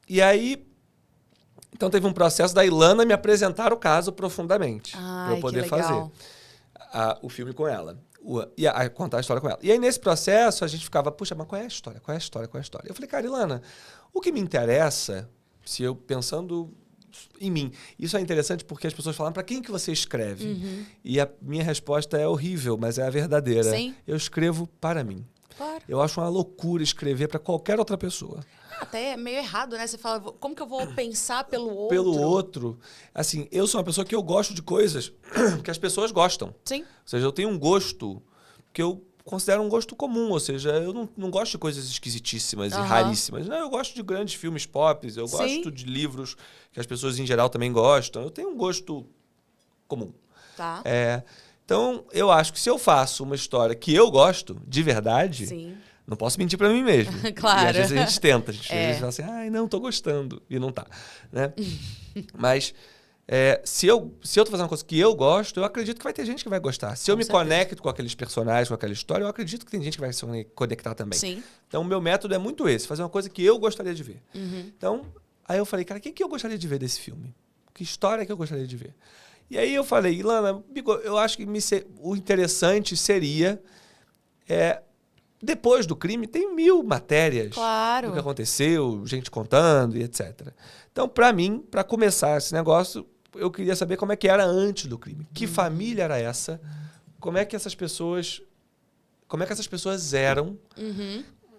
E aí... Então, teve um processo da Ilana me apresentar o caso profundamente. Para eu poder fazer o filme com ela. Contar a história com ela. E aí, nesse processo, a gente ficava, puxa, mas qual é a história? Qual é a história? Qual é a história? Eu falei, cara, Ilana, o que me interessa, se eu pensando em mim... Isso é interessante porque as pessoas falam, para quem que você escreve? E a minha resposta é horrível, mas é a verdadeira. Sim. Eu escrevo para mim. Claro. Eu acho uma loucura escrever para qualquer outra pessoa. Até é meio errado, né? Você fala, como que eu vou pensar pelo outro? Pelo outro. Assim, eu sou uma pessoa que eu gosto de coisas que as pessoas gostam. Sim. Ou seja, eu tenho um gosto que eu considero um gosto comum, ou seja, eu não gosto de coisas esquisitíssimas e raríssimas. Não, eu gosto de grandes filmes pop, eu gosto de livros que as pessoas em geral também gostam. Eu tenho um gosto comum. Tá. Então, eu acho que se eu faço uma história que eu gosto, de verdade, não posso mentir pra mim mesmo. Claro. E às vezes a gente tenta, a gente fala assim, ai, não, tô gostando. E não tá, né? Mas... se eu tô fazendo uma coisa que eu gosto, eu acredito que vai ter gente que vai gostar. Se eu me conecto com aqueles personagens, com aquela história, eu acredito que tem gente que vai se conectar também. Sim. Então, o meu método é muito esse, fazer uma coisa que eu gostaria de ver. Então, aí eu falei, cara, o que eu gostaria de ver desse filme? Que história que eu gostaria de ver? E aí eu falei, Ilana, eu acho que o interessante seria... depois do crime, tem 1000 matérias do que aconteceu, gente contando e etc. Então, para mim, para começar esse negócio, eu queria saber como é que era antes do crime. Que família era essa? Como é que essas pessoas eram?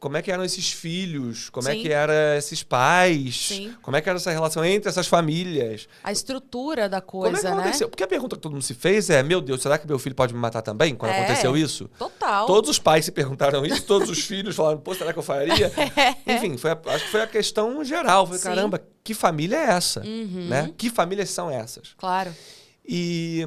Como é que eram esses filhos? Como é que eram esses pais? Sim. Como é que era essa relação entre essas famílias? A estrutura da coisa, como é que aconteceu? Porque a pergunta que todo mundo se fez é, meu Deus, será que meu filho pode me matar também quando aconteceu isso? Total. Todos os pais se perguntaram isso, todos os filhos falaram, pô, será que eu faria? Enfim, acho que foi a questão geral. Foi, caramba, que família é essa? Né? Que famílias são essas? Claro. E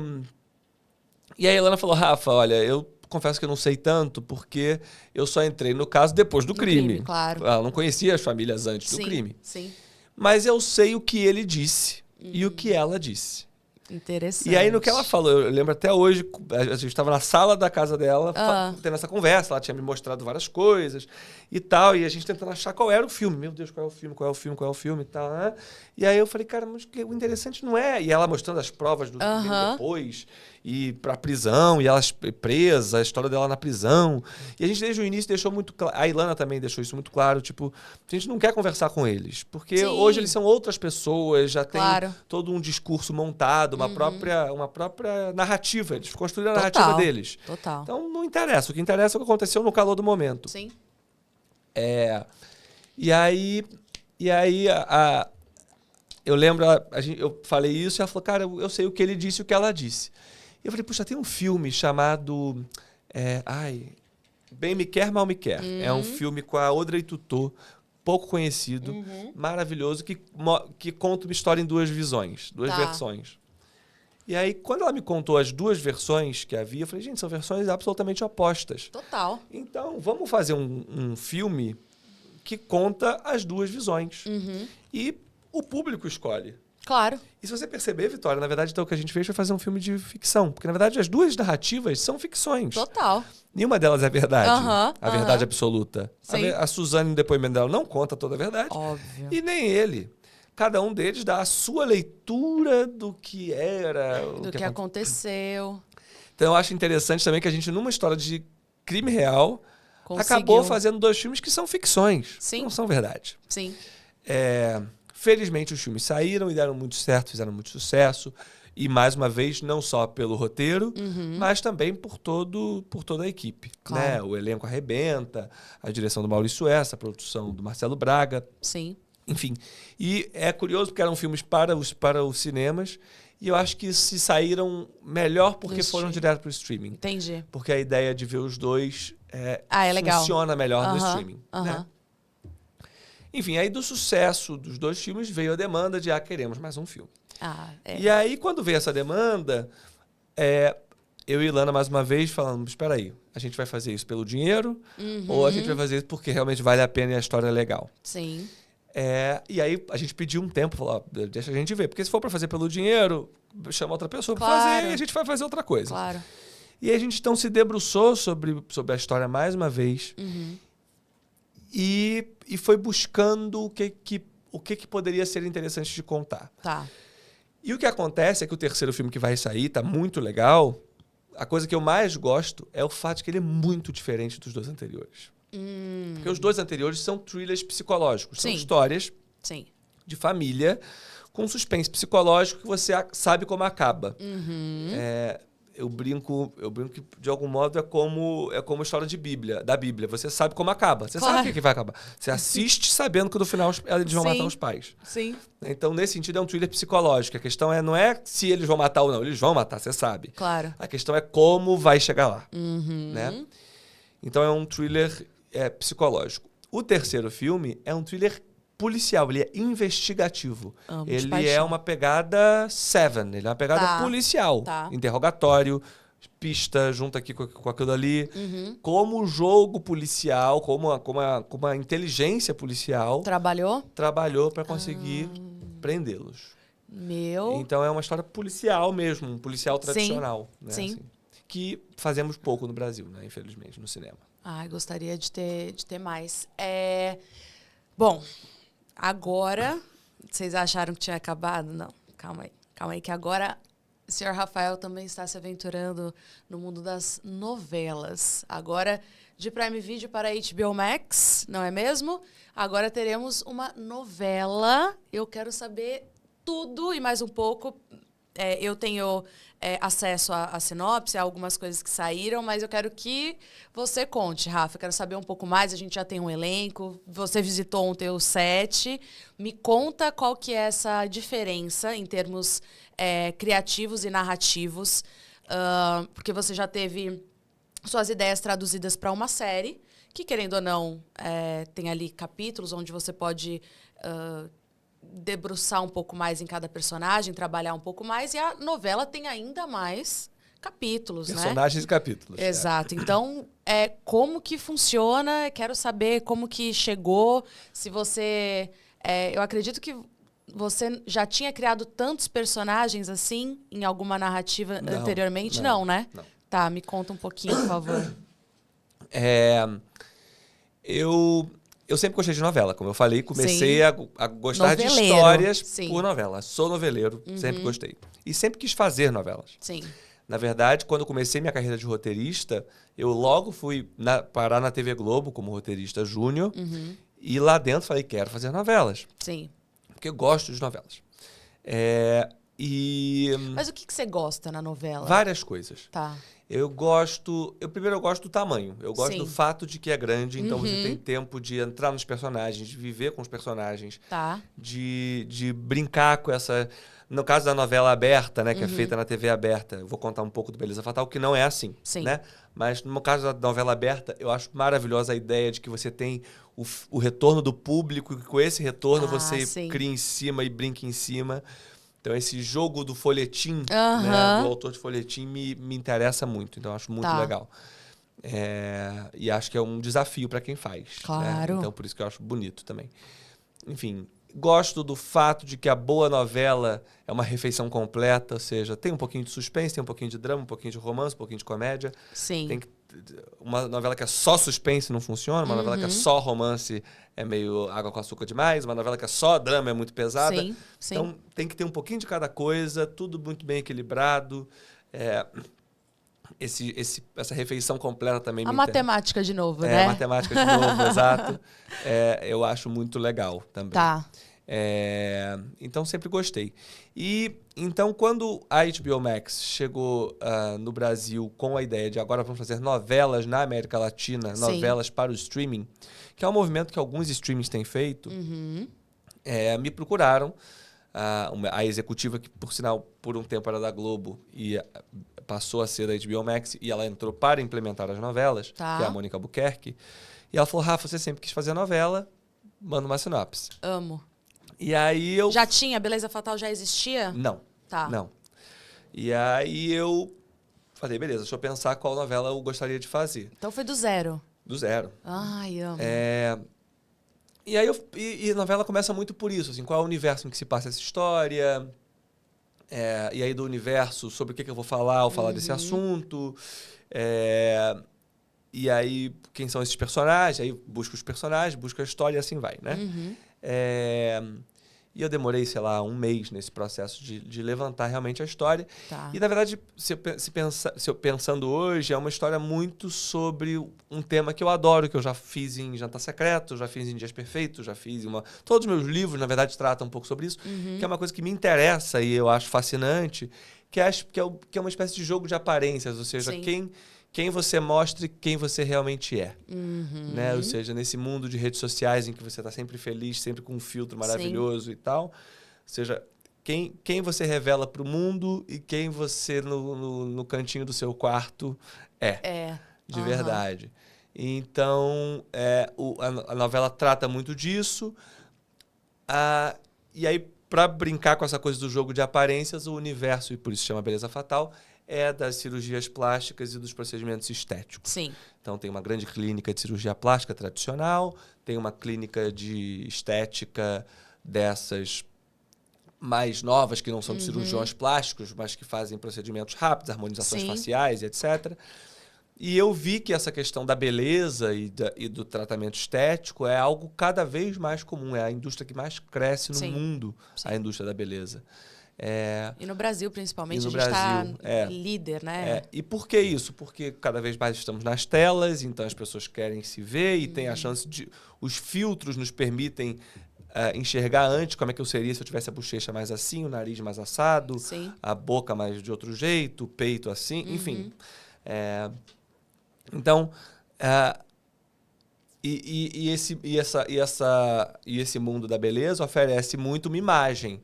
aí a Ilana falou, Rafa, olha, eu confesso que eu não sei tanto, porque eu só entrei no caso depois do crime. Claro. Eu não conhecia as famílias antes do crime. Sim. Mas eu sei o que ele disse e o que ela disse. Interessante. E aí, no que ela falou, eu lembro até hoje, a gente estava na sala da casa dela, tendo essa conversa, ela tinha me mostrado várias coisas e tal, e a gente tentando achar qual era o filme. Meu Deus, qual é o filme, qual é o filme, qual é o filme e tal, né? E aí eu falei, cara, mas o interessante não é... E ela mostrando as provas do crime depois, e pra prisão, e ela presa, a história dela na prisão. E a gente, desde o início, deixou muito claro... A Ilana também deixou isso muito claro, tipo, a gente não quer conversar com eles, porque hoje eles são outras pessoas, já tem todo um discurso montado, uma própria narrativa. Eles construíram a narrativa deles. Total. Então, não interessa. O que interessa é o que aconteceu no calor do momento. Sim. E aí eu lembro, eu falei isso e ela falou, cara, eu sei o que ele disse e o que ela disse. E eu falei, puxa, tem um filme chamado... Bem Me Quer, Mal Me Quer. É um filme com a Audrey Tautou, pouco conhecido, maravilhoso, que conta uma história em duas visões, duas versões. E aí, quando ela me contou as duas versões que havia, eu falei, gente, são versões absolutamente opostas. Total. Então, vamos fazer um filme que conta as duas visões. E o público escolhe. Claro. E se você perceber, Vitória, na verdade, então, o que a gente fez foi fazer um filme de ficção. Porque, na verdade, as duas narrativas são ficções. Total. Nenhuma delas é verdade. A verdade absoluta. Sim. A Suzane, no depoimento dela, não conta toda a verdade. Óbvio. E nem ele. Cada um deles dá a sua leitura do que era. Do que aconteceu. Então, eu acho interessante também que a gente, numa história de crime real, acabou fazendo dois filmes que são ficções. Sim. Não são verdade. Sim. Felizmente, os filmes saíram e deram muito certo, fizeram muito sucesso. E, mais uma vez, não só pelo roteiro, mas também por toda a equipe. Claro. Né? O elenco arrebenta, a direção do Maurício Essa, a produção do Marcelo Braga. Sim. Enfim. E é curioso porque eram filmes para os cinemas. E eu acho que se saíram melhor porque foram direto para o streaming. Entendi. Porque a ideia de ver os dois legal. funciona melhor no streaming. Né? Enfim, aí do sucesso dos dois filmes veio a demanda de queremos mais um filme. E aí, quando veio essa demanda, eu e Ilana, mais uma vez, falando, espera aí, a gente vai fazer isso pelo dinheiro ou a gente vai fazer isso porque realmente vale a pena e a história é legal? Sim. E aí a gente pediu um tempo, falou, deixa a gente ver. Porque se for para fazer pelo dinheiro, chama outra pessoa para fazer e a gente vai fazer outra coisa. Claro. E aí a gente então se debruçou sobre a história mais uma vez e foi buscando o que poderia ser interessante de contar. Tá. E o que acontece é que o terceiro filme que vai sair tá muito legal. A coisa que eu mais gosto é o fato de que ele é muito diferente dos dois anteriores. Porque os dois anteriores são thrillers psicológicos. São histórias de família com suspense psicológico que você sabe como acaba. Eu brinco que, de algum modo, é como a história da Bíblia. Você sabe como acaba. Você sabe o que vai acabar. Você assiste sabendo que no final eles vão matar os pais. Sim. Então, nesse sentido, é um thriller psicológico. A questão não é se eles vão matar ou não. Eles vão matar, você sabe. Claro. A questão é como vai chegar lá. Né? Então é um thriller psicológico. O terceiro filme é um thriller policial, ele é investigativo. Amo de Ele paixão. é uma pegada Seven, ele é uma pegada policial. Interrogatório, pista, junto aqui com aquilo ali. Como jogo policial, como a inteligência policial trabalhou para conseguir prendê-los. Então é uma história policial mesmo, um policial tradicional. Né? Sim. Assim, que fazemos pouco no Brasil, né? Infelizmente, no cinema. Ai, gostaria de ter mais. Bom, agora... Vocês acharam que tinha acabado? Não, calma aí, que agora o senhor Rafael também está se aventurando no mundo das novelas. Agora, de Prime Video para HBO Max, não é mesmo? Agora teremos uma novela. Eu quero saber tudo e mais um pouco. Eu tenho acesso à sinopse, a algumas coisas que saíram, mas eu quero que você conte, Rafa. Eu quero saber um pouco mais. A gente já tem um elenco. Você visitou ontem o set. Me conta qual que é essa diferença em termos criativos e narrativos, porque você já teve suas ideias traduzidas para uma série, que, querendo ou não, tem ali capítulos onde você pode... debruçar um pouco mais em cada personagem, trabalhar um pouco mais, e a novela tem ainda mais capítulos, Personagens e capítulos. Exato. Então, como que funciona? Quero saber como que chegou, se você... eu acredito que você já tinha criado tantos personagens assim em alguma narrativa anteriormente? Não, né? Não. Tá, me conta um pouquinho, por favor. Eu sempre gostei de novela, como eu falei, comecei a gostar Noveleiro. de histórias Sim. por novela. Sou noveleiro, sempre gostei. E sempre quis fazer novelas. Sim. Na verdade, quando eu comecei minha carreira de roteirista, eu logo fui parar na TV Globo como roteirista júnior. E lá dentro falei, quero fazer novelas. Sim. Porque eu gosto de novelas. Mas o que você gosta na novela? Várias coisas. Tá. Primeiro eu gosto do tamanho. Eu gosto Sim. do fato de que é grande, então você tem tempo de entrar nos personagens, de viver com os personagens, de brincar com essa... No caso da novela aberta, né, que é feita na TV aberta, eu vou contar um pouco do Beleza Fatal, que não é assim, né? Mas no caso da novela aberta, eu acho maravilhosa a ideia de que você tem o retorno do público, e com esse retorno você cria em cima e brinca em cima. Então, esse jogo do folhetim, né, do autor de folhetim, me interessa muito. Então, eu acho muito legal. E acho que é um desafio para quem faz. Claro. Né? Então, por isso que eu acho bonito também. Enfim, gosto do fato de que a boa novela é uma refeição completa, ou seja, tem um pouquinho de suspense, tem um pouquinho de drama, um pouquinho de romance, um pouquinho de comédia. Sim. Uma novela que é só suspense não funciona, uma novela que é só romance é meio água com açúcar demais, uma novela que é só drama é muito pesada. Sim. Então tem que ter um pouquinho de cada coisa, tudo muito bem equilibrado. Essa refeição completa também A matemática de novo, né? A matemática de novo, exato. Eu acho muito legal também. Tá. Então, sempre gostei. E, então, quando a HBO Max chegou no Brasil com a ideia de agora vamos fazer novelas na América Latina, novelas para o streaming, que é um movimento que alguns streamings têm feito, me procuraram. A executiva, que, por sinal, por um tempo era da Globo e passou a ser da HBO Max, e ela entrou para implementar as novelas, que é a Mônica Albuquerque. E ela falou, Rafa, você sempre quis fazer novela, manda uma sinopse. Amo. E aí eu... Já tinha? Beleza Fatal já existia? Não. Tá. Não. E aí eu falei, beleza, deixa eu pensar qual novela eu gostaria de fazer. Então foi do zero? Do zero. Ai, amo. E aí a novela começa muito por isso, assim, qual é o universo em que se passa essa história, e aí do universo, sobre o que eu vou falar ao falar desse assunto, e aí quem são esses personagens, aí busca os personagens, busca a história e assim vai, né? E eu demorei, sei lá, um mês nesse processo de levantar realmente a história. Tá. E, na verdade, pensando hoje, é uma história muito sobre um tema que eu adoro, que eu já fiz em Jantar Secreto, já fiz em Dias Perfeitos, já fiz em Todos os meus livros, na verdade, tratam um pouco sobre isso, que é uma coisa que me interessa e eu acho fascinante, que é uma espécie de jogo de aparências, ou seja, quem você mostra e quem você realmente é. Né? Ou seja, nesse mundo de redes sociais em que você está sempre feliz, sempre com um filtro maravilhoso e tal. Ou seja, quem você revela para o mundo e quem você no cantinho do seu quarto é. De verdade. Então, a novela trata muito disso. E aí, para brincar com essa coisa do jogo de aparências, o universo, e por isso chama Beleza Fatal, é das cirurgias plásticas e dos procedimentos estéticos. Sim. Então, tem uma grande clínica de cirurgia plástica tradicional, tem uma clínica de estética dessas mais novas, que não são de cirurgiões plásticos, mas que fazem procedimentos rápidos, harmonizações faciais, etc. E eu vi que essa questão da beleza e do tratamento estético é algo cada vez mais comum. É a indústria que mais cresce no mundo, a indústria da beleza. E no Brasil, principalmente, no a gente está Brasil, líder, né? E por que isso? Porque cada vez mais estamos nas telas, então as pessoas querem se ver e tem a chance de... Os filtros nos permitem enxergar antes como é que eu seria se eu tivesse a bochecha mais assim, o nariz mais assado, a boca mais de outro jeito, o peito assim, enfim. Então, esse mundo da beleza oferece muito uma imagem,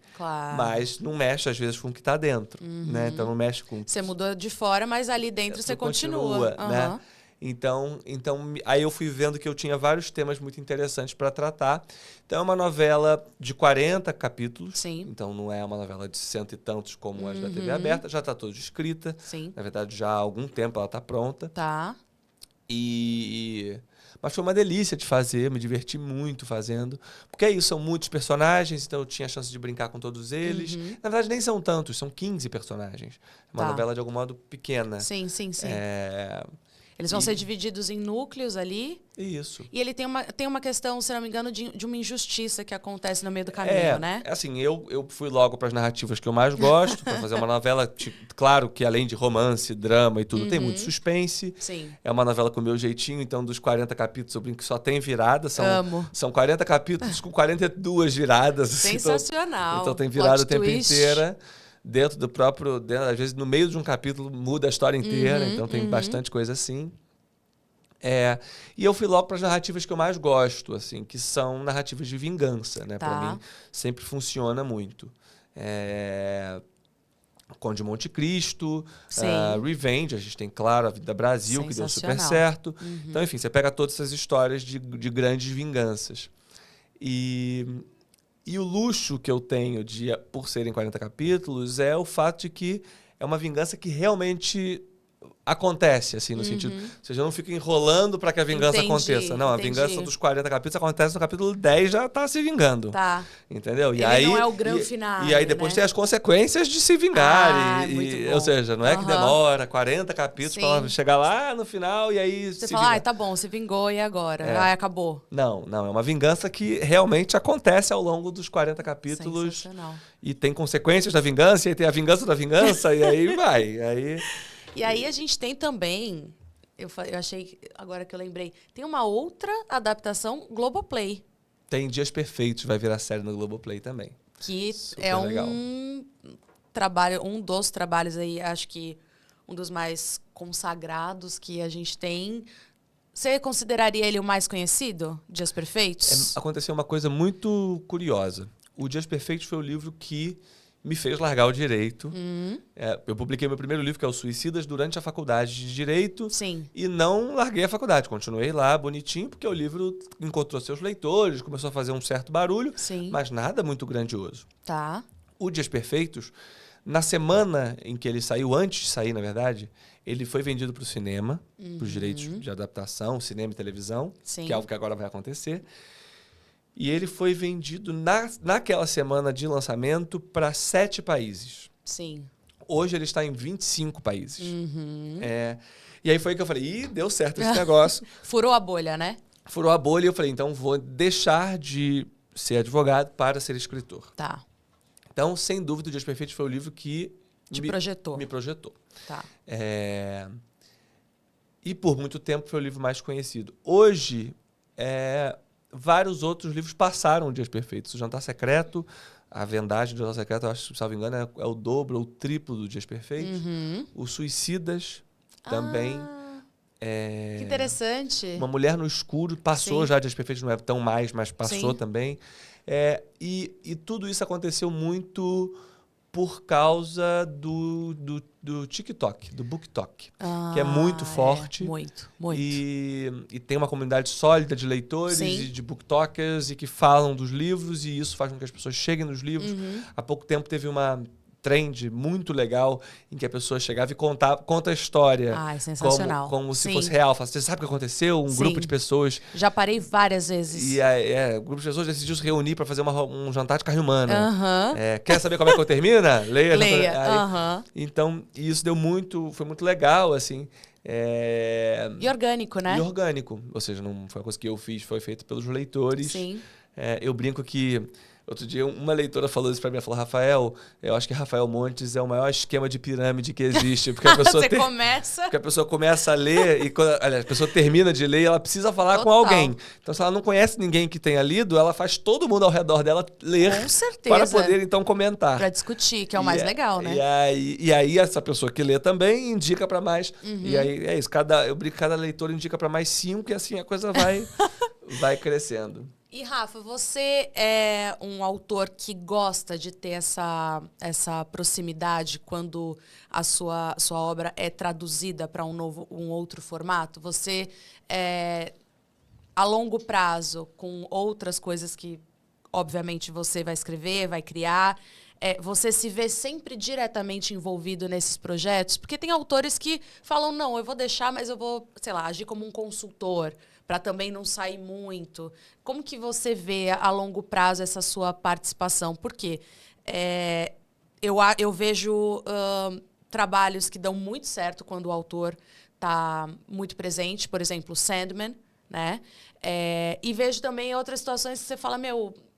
mas não mexe às vezes com o que está dentro, né? Então não mexe com... Você mudou de fora, mas ali dentro você continua. Né? Então, aí eu fui vendo que eu tinha vários temas muito interessantes para tratar. Então é uma novela de 40 capítulos. Sim. Então não é uma novela de 100 e tantos como as da TV aberta. Já está toda escrita. Sim. Na verdade, já há algum tempo ela está pronta. Tá. Mas foi uma delícia de fazer, me diverti muito fazendo. Porque é isso, são muitos personagens, então eu tinha a chance de brincar com todos eles. Na verdade, nem são tantos, são 15 personagens. É uma novela, de algum modo, pequena. Sim. Eles vão ser divididos em núcleos ali. Isso. E ele tem uma questão, se não me engano, de uma injustiça que acontece no meio do caminho, né? Assim, eu fui logo para as narrativas que eu mais gosto, para fazer uma novela, claro que além de romance, drama e tudo, tem muito suspense. Sim. É uma novela com o meu jeitinho, então dos 40 capítulos eu brinco que só tem virada. Amo. São 40 capítulos com 42 viradas. Sensacional. Então tem virada o tempo inteiro. Dentro do próprio... às vezes, no meio de um capítulo, muda a história inteira. Então, tem bastante coisa assim. E eu fui logo para as narrativas que eu mais gosto, assim, que são narrativas de vingança, né? Para mim, sempre funciona muito. Conde Monte Cristo, Revenge, a gente tem, claro, A Vida Brasil, que deu super certo. Então, enfim, você pega todas essas histórias de grandes vinganças. E o luxo que eu tenho por serem 40 capítulos é o fato de que é uma vingança que realmente acontece, assim, no sentido... Ou seja, eu não fico enrolando para que a vingança aconteça. Não, a vingança dos 40 capítulos acontece no capítulo 10, já tá se vingando. Tá. Entendeu? Ele não é o grande final. E aí depois tem as consequências de se vingar. Muito bom. Ou seja, não é que demora 40 capítulos para chegar lá no final e aí você fala, tá bom, se vingou e agora? Acabou. Não, é uma vingança que realmente acontece ao longo dos 40 capítulos. Sensacional. E tem consequências da vingança, e aí tem a vingança da vingança, e aí vai. E aí a gente tem também, eu achei, agora que eu lembrei, tem uma outra adaptação Globoplay. Tem Dias Perfeitos, vai virar série no Globoplay também. Que super é legal. Um dos trabalhos aí, acho que um dos mais consagrados que a gente tem. Você consideraria ele o mais conhecido, Dias Perfeitos? Aconteceu uma coisa muito curiosa. O Dias Perfeitos foi o livro que me fez largar o direito. Eu publiquei meu primeiro livro, que é o Suicidas, durante a faculdade de Direito. Sim. E não larguei a faculdade. Continuei lá, bonitinho, porque o livro encontrou seus leitores, começou a fazer um certo barulho, mas nada muito grandioso. Tá. O Dias Perfeitos, na semana em que ele saiu, antes de sair, na verdade, ele foi vendido para o cinema, para os direitos de adaptação, cinema e televisão, que é algo que agora vai acontecer. E ele foi vendido naquela semana de lançamento para 7 países. Sim. Hoje ele está em 25 países. E aí foi que eu falei, deu certo esse negócio. Furou a bolha, né? Furou a bolha e eu falei, então vou deixar de ser advogado para ser escritor. Tá. Então, sem dúvida, o Dias Perfeitos foi o livro que me projetou. Tá. E por muito tempo foi o livro mais conhecido. Hoje, vários outros livros passaram o Dias Perfeitos. O Jantar Secreto, A Vendagem do Jantar Secreto, eu acho, se não me engano, é o dobro ou o triplo do Dias Perfeitos. O Suicidas também. Que interessante. Uma Mulher no Escuro passou já, Dias Perfeitos não é tão mais, mas passou também. E tudo isso aconteceu muito por causa do TikTok, do BookTok, que é muito forte. Muito. E tem uma comunidade sólida de leitores Sim. e de booktokers e que falam dos livros, e isso faz com que as pessoas cheguem nos livros. Há pouco tempo teve uma trend muito legal em que a pessoa chegava e conta a história sensacional. como se Sim. fosse real. Fala, você sabe o que aconteceu? Um grupo de pessoas... Já parei várias vezes. E o grupo de pessoas decidiu se reunir para fazer um jantar de carne humana. Aham. Quer saber como é que eu termina? Leia. Leia. Aí, Aham. então, isso foi muito legal, assim. E orgânico, né? E orgânico. Ou seja, não foi uma coisa que eu fiz, foi feito pelos leitores. Sim. Eu brinco que... Outro dia, uma leitora falou isso pra mim. Ela falou, Rafael, eu acho que Rafael Montes é o maior esquema de pirâmide que existe. Porque a pessoa porque a pessoa começa a ler e quando a pessoa termina de ler, ela precisa falar com alguém. Então, se ela não conhece ninguém que tenha lido, ela faz todo mundo ao redor dela ler. Com certeza. Para poder, então, comentar. Pra discutir, que é o mais legal, né? E aí, essa pessoa que lê também indica pra mais. E aí, é isso. Eu brinco que cada leitor indica pra mais 5 e assim a coisa vai crescendo. E, Rafa, você é um autor que gosta de ter essa proximidade quando a sua obra é traduzida para um outro formato? Você, a longo prazo, com outras coisas que, obviamente, você vai escrever, vai criar, você se vê sempre diretamente envolvido nesses projetos? Porque tem autores que falam, não, eu vou deixar, mas eu vou, sei lá, agir como um consultor, para também não sair muito. Como que você vê a longo prazo essa sua participação? Porque eu vejo trabalhos que dão muito certo quando o autor está muito presente, por exemplo, Sandman, né? E vejo também outras situações que você fala,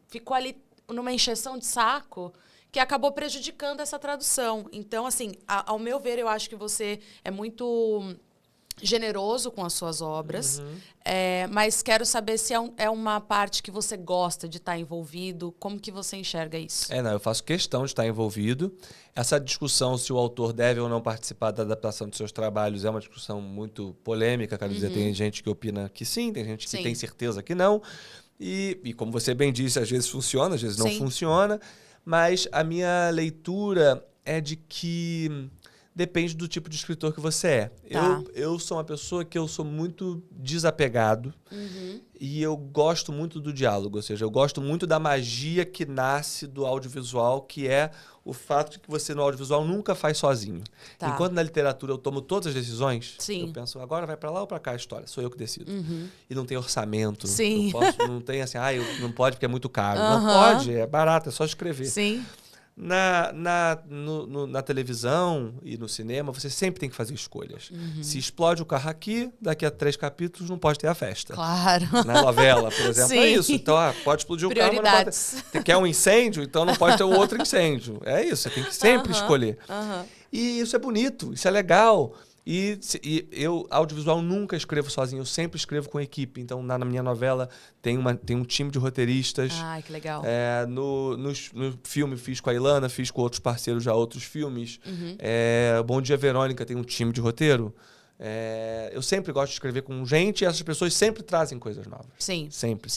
ficou ali numa encheção de saco que acabou prejudicando essa tradução. Então, assim, ao meu ver, eu acho que você é muito generoso com as suas obras, mas quero saber se é uma parte que você gosta de estar envolvido, como que você enxerga isso? Eu faço questão de estar envolvido. Essa discussão se o autor deve ou não participar da adaptação de seus trabalhos é uma discussão muito polêmica, quero dizer, tem gente que opina que sim, tem gente que tem certeza que não, e como você bem disse, às vezes funciona, às vezes não funciona, mas a minha leitura é de que depende do tipo de escritor que você é. Tá. Eu sou uma pessoa que eu sou muito desapegado e eu gosto muito do diálogo. Ou seja, eu gosto muito da magia que nasce do audiovisual, que é o fato de que você no audiovisual nunca faz sozinho. Tá. Enquanto na literatura eu tomo todas as decisões, Sim. eu penso, agora vai para lá ou para cá a história. Sou eu que decido. E não tem orçamento. Sim. Não tem assim, não pode porque é muito caro. Não pode, é barato, é só escrever. Sim. Na televisão e no cinema, você sempre tem que fazer escolhas. Se explode o carro aqui, daqui a 3 capítulos não pode ter a festa. Claro. Na novela, por exemplo, é isso. Então, pode explodir o carro, mas não pode... Você quer um incêndio, então não pode ter o outro incêndio. É isso, você tem que sempre escolher. E isso é bonito, isso é legal. E eu, audiovisual, nunca escrevo sozinho, eu sempre escrevo com equipe. Então, na minha novela, tem um time de roteiristas. Ai, que legal. No filme, fiz com a Ilana, fiz com outros parceiros já outros filmes. Bom Dia, Verônica, tem um time de roteiro. Eu sempre gosto de escrever com gente e essas pessoas sempre trazem coisas novas. Sim. Sempre.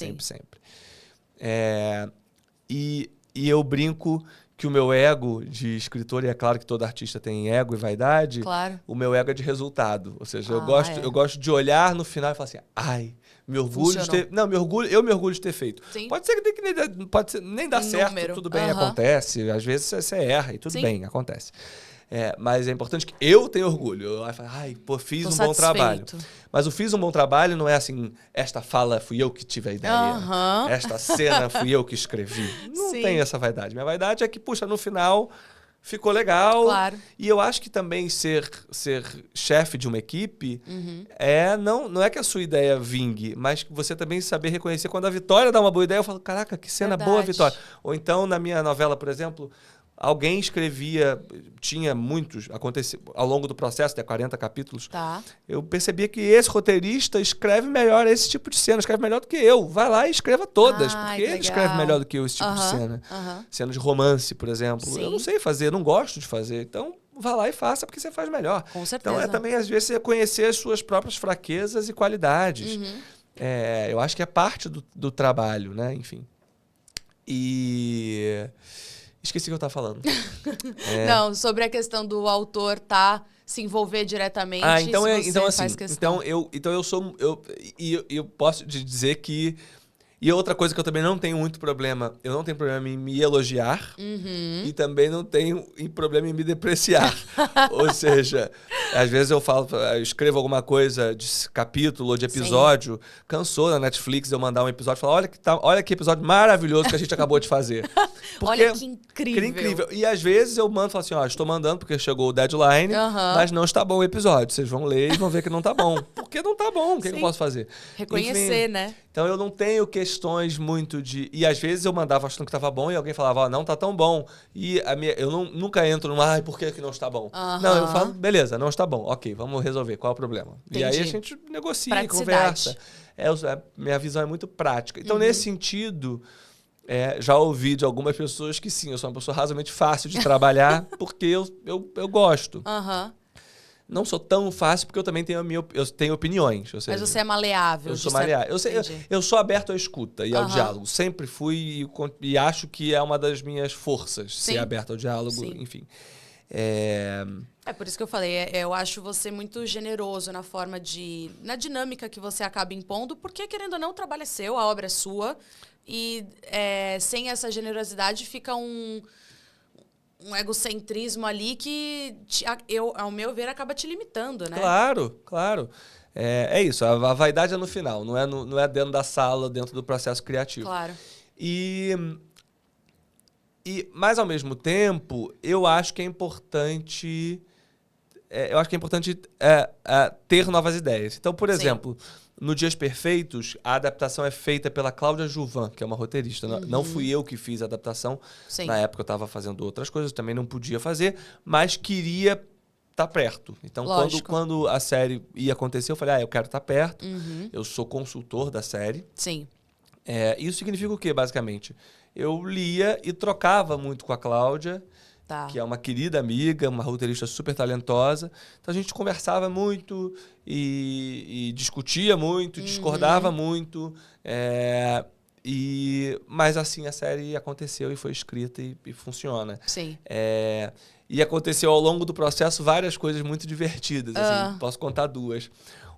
E eu brinco que o meu ego de escritor, e é claro que todo artista tem ego e vaidade, claro. O meu ego é de resultado. Ou seja, eu gosto de olhar no final e falar assim, me orgulho de ter... Não, eu me orgulho de ter feito. Sim. Pode ser que nem dá certo, tudo bem, acontece. Às vezes você erra e tudo bem, acontece. Mas é importante que eu tenha orgulho. Eu falo, fiz um bom trabalho. Mas o fiz um bom trabalho não é assim, esta fala fui eu que tive a ideia. Esta cena fui eu que escrevi. Não tem essa vaidade. Minha vaidade é que, puxa, no final ficou legal. Claro. E eu acho que também ser chefe de uma equipe não é que a sua ideia vingue, mas que você também saber reconhecer quando a Vitória dá uma boa ideia. Eu falo, caraca, que cena boa, Vitória. Ou então, na minha novela, por exemplo... Alguém escrevia, tinha muitos, aconteceu ao longo do processo, de 40 capítulos. Tá. Eu percebia que esse roteirista escreve melhor esse tipo de cena, escreve melhor do que eu. Vai lá e escreva todas, porque ele escreve melhor do que eu esse tipo de cena. Cena de romance, por exemplo. Sim. Eu não sei fazer, não gosto de fazer. Então, vá lá e faça, porque você faz melhor. Com certeza. Então, também, às vezes, você conhecer as suas próprias fraquezas e qualidades. Eu acho que é parte do trabalho, né? Enfim. Esqueci o que eu tava falando. Não, sobre a questão do autor se envolver diretamente. Então assim, faz questão. eu posso te dizer que. E outra coisa que eu também não tenho muito problema, eu não tenho problema em me elogiar e também não tenho problema em me depreciar. Ou seja, às vezes eu escrevo alguma coisa de capítulo ou de episódio, cansou na Netflix eu mandar um episódio e falar, olha que episódio maravilhoso que a gente acabou de fazer. Olha que incrível. Incrível. E às vezes eu mando e falo assim, estou mandando porque chegou o deadline, mas não está bom o episódio. Vocês vão ler e vão ver que não está bom. Porque não está bom, o que eu posso fazer? Reconhecer, Enfim, né? Então eu não tenho questões muito de... E às vezes eu mandava achando que estava bom e alguém falava, não está tão bom. E eu nunca entro no, por que não está bom? Não, eu falo, beleza, não está bom. Ok, vamos resolver, qual é o problema? Entendi. E aí a gente negocia, conversa. Minha visão é muito prática. Então nesse sentido... já ouvi de algumas pessoas que sim, eu sou uma pessoa razoavelmente fácil de trabalhar porque eu gosto. Não sou tão fácil porque eu também tenho eu tenho opiniões. Ou seja, mas você é maleável. Eu sou maleável. Eu sou aberto à escuta e ao diálogo. Sempre fui e acho que é uma das minhas forças ser aberto ao diálogo, enfim. É por isso que eu falei, eu acho você muito generoso na dinâmica que você acaba impondo, porque querendo ou não, o trabalho é seu, a obra é sua. E sem essa generosidade fica um egocentrismo ali que, ao meu ver, acaba te limitando, né? Claro. É isso, a vaidade é no final, não é dentro da sala, dentro do processo criativo. Claro. Mas, ao mesmo tempo, eu acho que é importante... ter novas ideias. Então, por exemplo... No Dias Perfeitos, a adaptação é feita pela Cláudia Juvan, que é uma roteirista. Não fui eu que fiz a adaptação. Sim. Na época eu estava fazendo outras coisas, também não podia fazer, mas queria estar perto. Então, quando a série ia acontecer, eu falei, eu quero estar perto. Eu sou consultor da série. Sim. Isso significa o quê, basicamente? Eu lia e trocava muito com a Cláudia, que é uma querida amiga, uma roteirista super talentosa. Então a gente conversava muito e discutia muito, discordava muito. Mas assim a série aconteceu e foi escrita e funciona. Sim. E aconteceu ao longo do processo várias coisas muito divertidas. Assim, posso contar duas.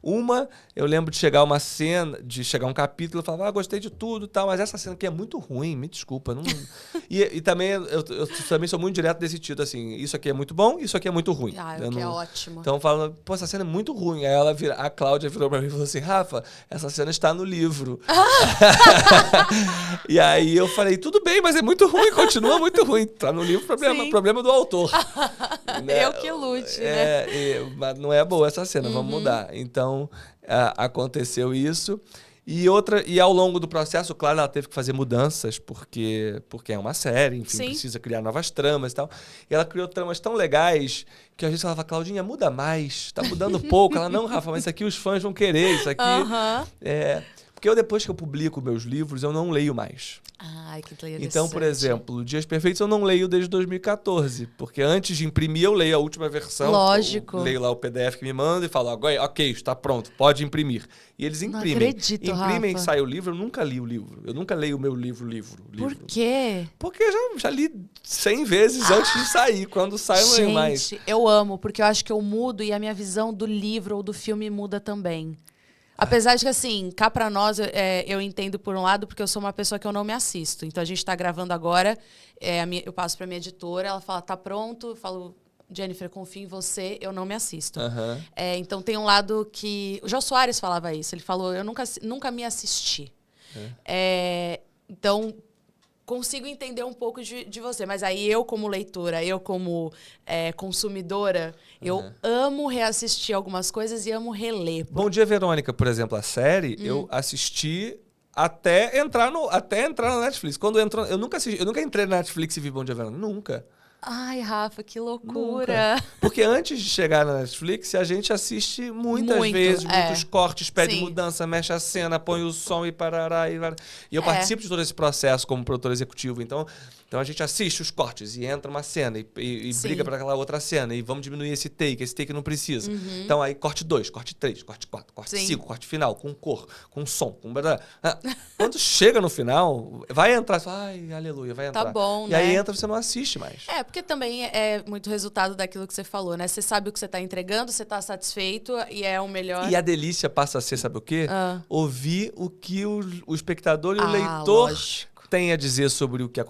Uma, eu lembro de chegar um capítulo e falar, gostei de tudo e tal, mas essa cena aqui é muito ruim, me desculpa. Não... e também, eu também sou muito direto desse sentido, assim, isso aqui é muito bom, isso aqui é muito ruim. É ótimo. Então eu falo, essa cena é muito ruim. Aí a Cláudia virou pra mim e falou assim, Rafa, essa cena está no livro. E aí eu falei, tudo bem, mas é muito ruim, continua muito ruim. Tá no livro, problema do autor. Né? Eu que lute, né? Mas não é boa essa cena, vamos mudar. Então, aconteceu isso. E ao longo do processo, claro, ela teve que fazer mudanças, porque é uma série, enfim, precisa criar novas tramas e tal. E ela criou tramas tão legais que às vezes ela falava, Claudinha, muda mais, tá mudando pouco. Ela, não, Rafa, mas isso aqui os fãs vão querer, isso aqui... Porque depois que eu publico meus livros, eu não leio mais. Ai, que interessante. Então, por exemplo, Dias Perfeitos eu não leio desde 2014. Porque antes de imprimir, eu leio a última versão. Lógico. Eu leio lá o PDF que me manda e falo, agora, ok, está pronto, pode imprimir. E eles imprimem. Não acredito, imprimem Rafa. E sai o livro, eu nunca li o livro. Eu nunca leio o meu livro. Por quê? Porque eu já li 100 vezes antes de sair. Quando sai, eu não leio mais. Gente, eu amo, porque eu acho que eu mudo e a minha visão do livro ou do filme muda também. Apesar de que, assim, cá pra nós, eu entendo por um lado, porque eu sou uma pessoa que eu não me assisto. Então, a gente tá gravando agora, eu passo pra minha editora, ela fala, tá pronto? Eu falo, Jennifer, confio em você, eu não me assisto. Então, tem um lado que... O Jô Soares falava isso, ele falou, eu nunca me assisti. Então... consigo entender um pouco de você. Mas aí eu, como leitora, eu como consumidora, eu amo reassistir algumas coisas e amo reler. Bom Dia, Verônica, por exemplo, a série, eu assisti até entrar na Netflix. Quando eu nunca entrei na Netflix e vi Bom Dia, Verônica. Nunca. Ai, Rafa, que loucura. Nunca. Porque antes de chegar na Netflix, a gente assiste muitas Muito, vezes, muitos cortes, pede Sim. mudança, mexe a cena, põe o som e parará. E eu participo de todo esse processo como produtor executivo. Então a gente assiste os cortes e entra uma cena e briga para aquela outra cena. E vamos diminuir esse take não precisa. Então aí corte 2, corte 3, corte 4, corte 5, corte final, com cor, com som, com... Quando chega no final, vai entrar, ai, aleluia, vai entrar. Tá bom, e né? aí entra, você não assiste mais. Porque também é muito resultado daquilo que você falou, né? Você sabe o que você tá entregando, você tá satisfeito e é o melhor. E a delícia passa a ser, sabe o quê? Ouvir o que o espectador e o leitor lógico. tem a dizer sobre o que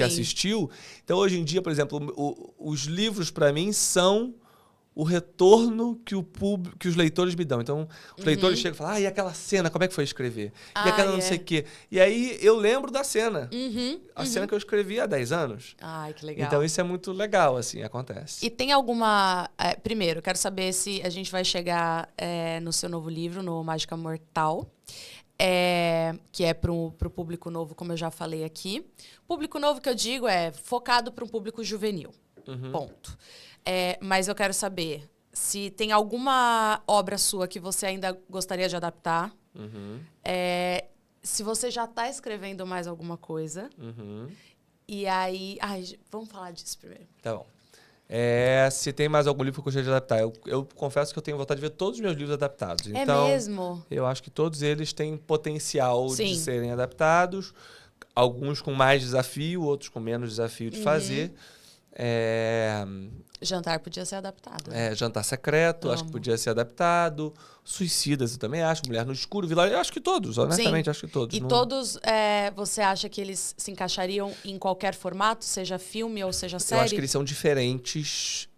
assistiu. Então, hoje em dia, por exemplo, os livros, para mim, são o retorno que os leitores me dão. Então, os leitores chegam e falam, e aquela cena, como é que foi escrever? E aquela não sei o quê. E aí, eu lembro da cena. A cena que eu escrevi há 10 anos. Ai, que legal. Então, isso é muito legal, assim, acontece. E tem alguma... primeiro, quero saber se a gente vai chegar no seu novo livro, no Mágica Mortal, que é para o público novo, como eu já falei aqui. Público novo que eu digo é focado para um público juvenil. Ponto. Mas eu quero saber se tem alguma obra sua que você ainda gostaria de adaptar. Se você já está escrevendo mais alguma coisa. E aí... vamos falar disso primeiro. Tá bom. Se tem mais algum livro que eu gostaria de adaptar. Eu confesso que eu tenho vontade de ver todos os meus livros adaptados. Então, mesmo? Eu acho que todos eles têm potencial de serem adaptados. Alguns com mais desafio, outros com menos desafio de fazer. Jantar podia ser adaptado. Jantar Secreto, acho que podia ser adaptado. Suicidas, eu também acho. Mulher no Escuro, Vilarejo, eu acho que todos, honestamente, acho que todos. E todos, você acha que eles se encaixariam em qualquer formato, seja filme ou seja série? Eu acho que eles são diferentes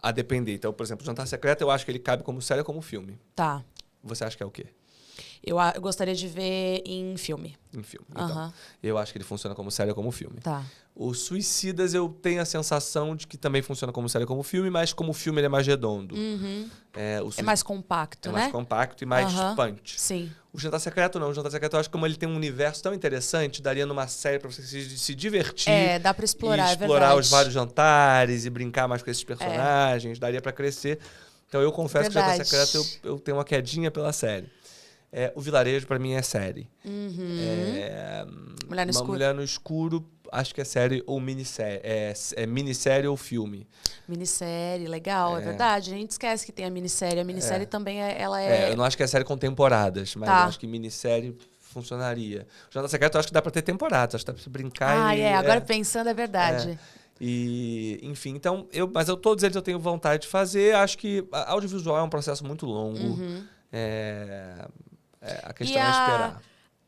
a depender. Então, por exemplo, Jantar Secreto, eu acho que ele cabe como série ou como filme. Tá. Você acha que é o quê? Eu gostaria de ver em filme. Em filme. Então, eu acho que ele funciona como série ou como filme. Tá. O Suicidas, eu tenho a sensação de que também funciona como série ou como filme, mas como filme ele é mais redondo. É mais compacto, né? É mais compacto e mais punch. Sim. O Jantar Secreto não. O Jantar Secreto, eu acho que como ele tem um universo tão interessante, daria numa série pra você se divertir. Dá pra explorar, e explorar os vários jantares e brincar mais com esses personagens. Daria pra crescer. Então, eu confesso que o Jantar Secreto eu tenho uma quedinha pela série. O Vilarejo, pra mim, é série. Mulher no Escuro. Mulher no Escuro, acho que é série ou minissérie. É minissérie ou filme. Minissérie, legal, é verdade. A gente esquece que tem a minissérie. A minissérie também, eu não acho que é série com temporadas, mas eu acho que minissérie funcionaria. O Jantar Secreto, eu acho que dá pra ter temporadas. Acho que dá pra você brincar agora pensando é verdade. E, enfim, então... Mas todos eles eu tenho vontade de fazer. Acho que audiovisual é um processo muito longo. A questão é esperar.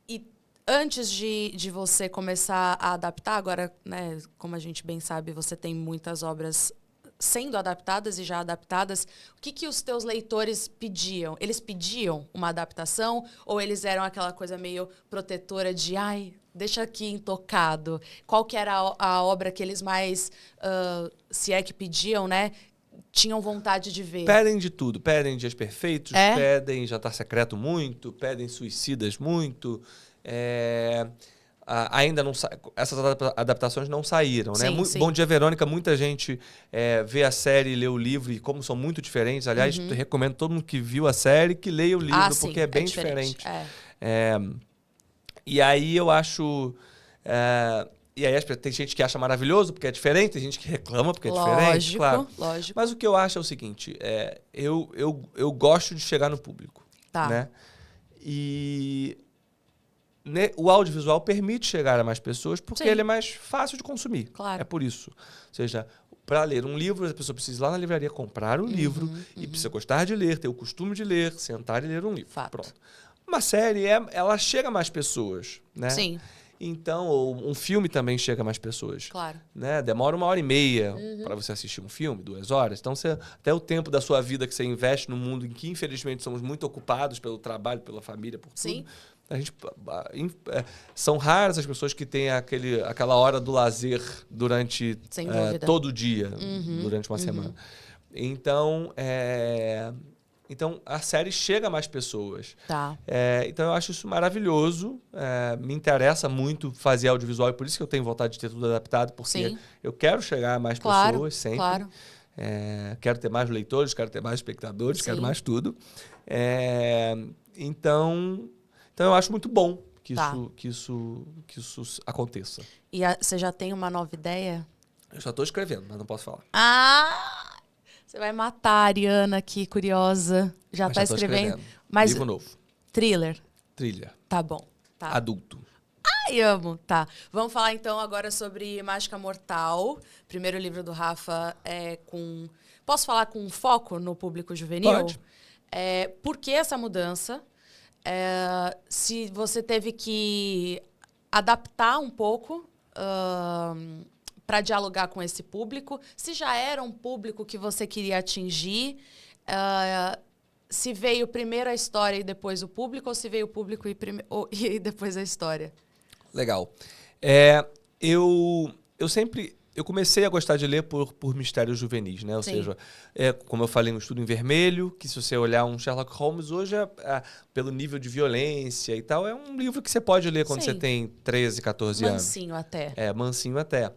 E antes de você começar a adaptar, agora, né, como a gente bem sabe, você tem muitas obras sendo adaptadas e já adaptadas. O que os teus leitores pediam? Eles pediam uma adaptação ou eles eram aquela coisa meio protetora de deixa aqui intocado? Qual que era a obra que eles mais, se é que pediam, né? Tinham vontade de ver? Pedem de tudo. Pedem Dias Perfeitos, pedem Jantar Secreto muito, pedem Suicidas muito. Ainda não essas adaptações não saíram, né? Bom Dia Verônica, muita gente vê a série e lê o livro, e como são muito diferentes, aliás, recomendo todo mundo que viu a série que leia o livro, porque é bem diferente. E aí eu acho... E aí tem gente que acha maravilhoso porque é diferente, tem gente que reclama porque é diferente, claro. Lógico. Mas o que eu acho é o seguinte, eu gosto de chegar no público. Tá. Né? E o audiovisual permite chegar a mais pessoas porque ele é mais fácil de consumir. Claro. É por isso. Ou seja, para ler um livro, a pessoa precisa ir lá na livraria comprar um livro e precisa gostar de ler, ter o costume de ler, sentar e ler um livro. Fato. Pronto. Uma série, ela chega a mais pessoas, né? Sim. Então, um filme também chega a mais pessoas. Claro. Né? Demora 1h30 para você assistir um filme, 2 horas. Então, até o tempo da sua vida que você investe num mundo em que, infelizmente, somos muito ocupados pelo trabalho, pela família, por tudo. A gente, são raras as pessoas que têm aquela hora do lazer durante todo o dia, durante uma semana. Então, Então, a série chega a mais pessoas. Tá. Então, eu acho isso maravilhoso. Me interessa muito fazer audiovisual e por isso que eu tenho vontade de ter tudo adaptado, porque Sim. eu quero chegar a mais Claro, pessoas sempre. claro. Quero ter mais leitores, quero ter mais espectadores, Sim. quero mais tudo. Então, eu acho muito bom que, Tá. que isso aconteça. E você já tem uma nova ideia? Eu já estou escrevendo, mas não posso falar. Ah! Você vai matar a Ariana aqui, curiosa. Já Mas tá já tô escrevendo. Mas livro novo. thriller. Trilha. Tá bom. Tá. Adulto. Ai, amo. Tá. Vamos falar então agora sobre Mágica Mortal. Primeiro livro do Rafa com... Posso falar com foco no público juvenil? Pode. Por que essa mudança? Se você teve que adaptar um pouco para dialogar com esse público, se já era um público que você queria atingir, se veio primeiro a história e depois o público, ou se veio o público e depois a história? Legal. Eu comecei a gostar de ler por mistérios juvenis, né? Ou Sim. seja, como eu falei no Estudo em Vermelho, que se você olhar um Sherlock Holmes hoje, pelo nível de violência e tal, é um livro que você pode ler quando Sim. você tem 13, 14 anos. Mansinho até. Mansinho até.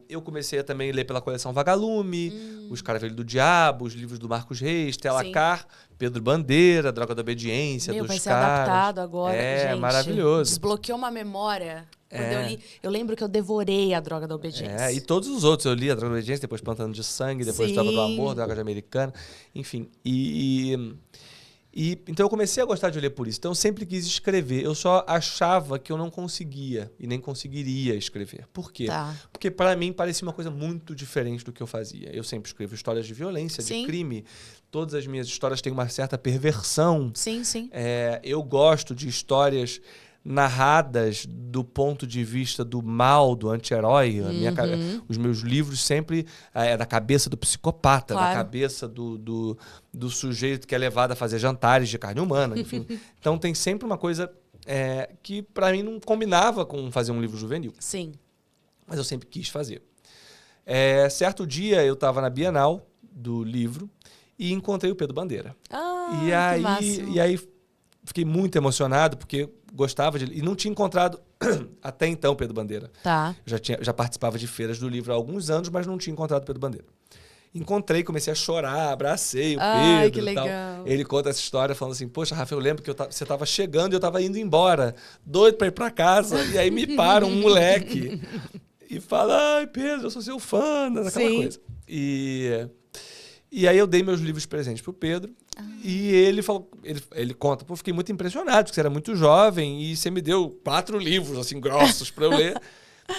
Eu comecei a também ler pela coleção Vagalume, Os Caravelhos do Diabo, os livros do Marcos Reis, Stella Sim. Carr, Pedro Bandeira, Droga da Obediência, Meu, dos vai ser caras. adaptado agora, gente. Maravilhoso. Desbloqueou uma memória. Quando eu li, eu lembro que eu devorei a Droga da Obediência. E todos os outros. Eu li a Droga da Obediência, depois Pantano de Sangue, depois Sim. Droga do Amor, Droga de Americana, enfim. Então eu comecei a gostar de ler por isso. Então eu sempre quis escrever. Eu só achava que eu não conseguia e nem conseguiria escrever. Por quê? Tá. Porque para mim parecia uma coisa muito diferente do que eu fazia. Eu sempre escrevo histórias de violência, Sim. de crime. Todas as minhas histórias têm uma certa perversão. Sim, sim. Eu gosto de histórias narradas do ponto de vista do mal, do anti-herói. Os meus livros sempre da cabeça do psicopata, Claro. da cabeça do sujeito que é levado a fazer jantares de carne humana, enfim. Então tem sempre uma coisa que para mim não combinava com fazer um livro juvenil. Sim. Mas eu sempre quis fazer. Certo dia eu estava na Bienal do livro e encontrei o Pedro Bandeira. Que máximo. E aí fiquei muito emocionado porque gostava de... E não tinha encontrado até então Pedro Bandeira. Tá. Já participava de feiras do livro há alguns anos, mas não tinha encontrado Pedro Bandeira. Encontrei, comecei a chorar, abracei o Pedro que e legal. tal. Ele conta essa história falando assim, poxa, Rafa, eu lembro que você estava chegando e eu estava indo embora, doido para ir para casa. E aí me para um moleque e fala, ai, Pedro, eu sou seu fã, aquela Sim. coisa. E aí eu dei meus livros presentes pro Pedro. E ele falou, ele conta, pô, fiquei muito impressionado, porque você era muito jovem e você me deu 4 livros, assim, grossos para eu ler.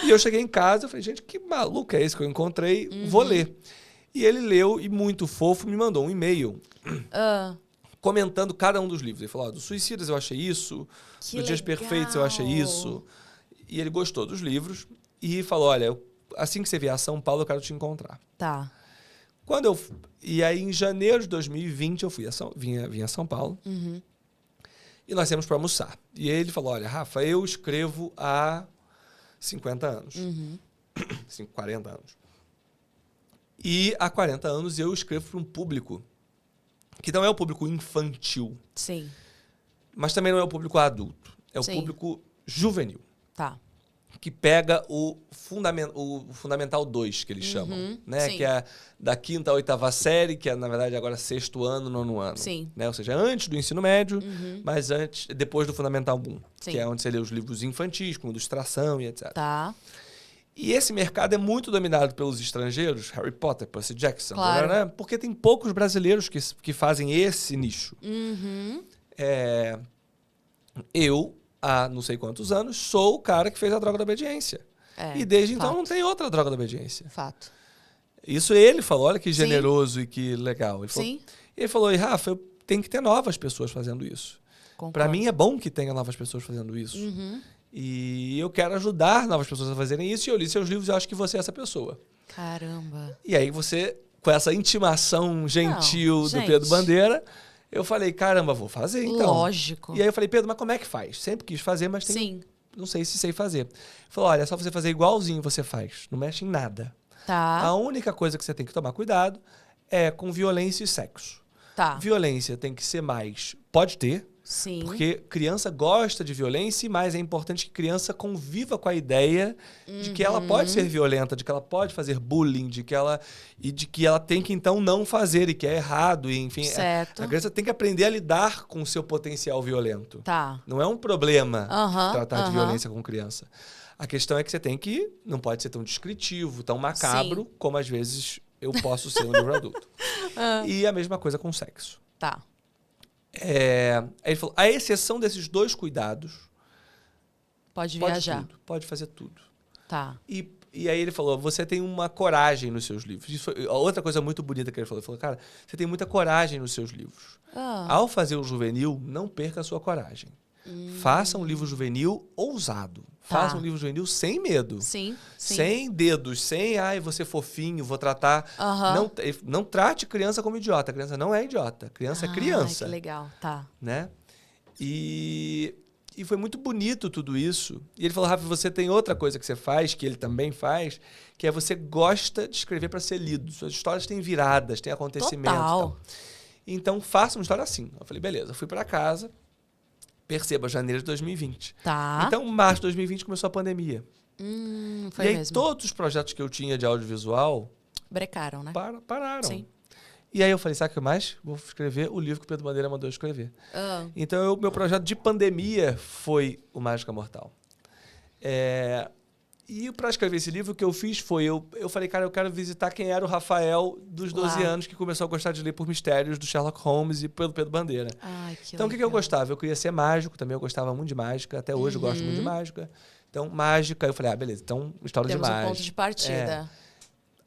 E eu cheguei em casa e falei, gente, que maluco é esse que eu encontrei? Vou ler. E ele leu e, muito fofo, me mandou um e-mail comentando cada um dos livros. Ele falou, do Suicidas eu achei isso, Que do Dias legal. Perfeitos eu achei isso. E ele gostou dos livros e falou, olha, assim que você vier a São Paulo, eu quero te encontrar. Tá. E aí, em janeiro de 2020, eu vim a São Paulo. E nós íamos para almoçar. E ele falou, olha, Rafa, eu escrevo há 50 anos. 40 anos. E há 40 anos eu escrevo para um público que não é o público infantil, Sim. mas também não é o público adulto. É o Sim. público juvenil. Tá. Que pega o Fundamental 2, que eles chamam, né? Sim. Que é da 5ª à 8ª série, que é, na verdade, agora 6º ano, 9º ano. Sim. Né? Ou seja, antes do ensino médio, mas depois do Fundamental 1, Sim. que é onde você lê os livros infantis, com ilustração e etc. Tá. E esse mercado é muito dominado pelos estrangeiros, Harry Potter, Percy Jackson, Claro. né? Porque tem poucos brasileiros que fazem esse nicho. Eu, há não sei quantos anos, sou o cara que fez a Droga da Obediência. E desde então fato. não tem outra Droga da Obediência. Fato. Isso ele falou, olha que Sim. generoso e que legal. Sim. Ele falou, e Rafa, eu tenho que ter novas pessoas fazendo isso. Concordo. Para mim é bom que tenha novas pessoas fazendo isso. E eu quero ajudar novas pessoas a fazerem isso. E eu li seus livros e eu acho que você é essa pessoa. Caramba. E aí você, com essa intimação gentil do gente. Pedro Bandeira, eu falei, caramba, vou fazer então. Lógico. E aí eu falei, Pedro, mas como é que faz? Sempre quis fazer, mas Sim. não sei se sei fazer. Ele falou, olha, é só você fazer igualzinho você faz. Não mexe em nada. Tá. A única coisa que você tem que tomar cuidado é com violência e sexo. Tá. Violência tem que ser mais. Pode ter, Sim. porque criança gosta de violência, mas é importante que criança conviva com a ideia de que ela pode ser violenta, de que ela pode fazer bullying, de que ela tem que então não fazer e que é errado, e enfim, Certo. a criança tem que aprender a lidar com o seu potencial violento. Tá. Não é um problema tratar de aham. violência com criança. A questão é que você tem que não pode ser tão descritivo, tão macabro, como às vezes eu posso ser no livro adulto. E a mesma coisa com sexo. Tá. Aí ele falou, a exceção desses 2 cuidados, Pode pode viajar. tudo, pode fazer tudo. Tá. E aí ele falou, você tem uma coragem nos seus livros. Isso foi outra coisa muito bonita que ele falou, cara, você tem muita coragem nos seus livros. Ao fazer o juvenil, não perca a sua coragem. Faça um livro juvenil ousado. Faça um livro juvenil sem medo. Sim. Sem dedos, sem, você fofinho, vou tratar. Não trate criança como idiota. A criança não é idiota. A criança é criança. Que legal. Tá. Né? E foi muito bonito tudo isso. E ele falou, Rafa, você tem outra coisa que você faz, que ele também faz, que é você gosta de escrever para ser lido. Suas histórias têm viradas, têm acontecimentos. Total. Então, faça uma história assim. Eu falei, beleza. Fui para casa. Perceba, janeiro de 2020. Tá. Então, março de 2020 começou a pandemia. Foi e aí, mesmo. todos os projetos que eu tinha de audiovisual Brecaram, né? pararam. Sim. E aí eu falei, sabe o que mais? Vou escrever o livro que o Pedro Bandeira mandou eu escrever. Então, meu projeto de pandemia foi o Mágica Mortal. E para escrever esse livro, o que eu fiz foi, eu falei, cara, eu quero visitar quem era o Rafael dos 12 anos que começou a gostar de ler por mistérios do Sherlock Holmes e pelo Pedro Bandeira. Então, o que eu gostava? Eu queria ser mágico, também eu gostava muito de mágica, até hoje eu gosto muito de mágica. Então, mágica, eu falei, beleza, então, história Temos de mágica. um ponto de partida.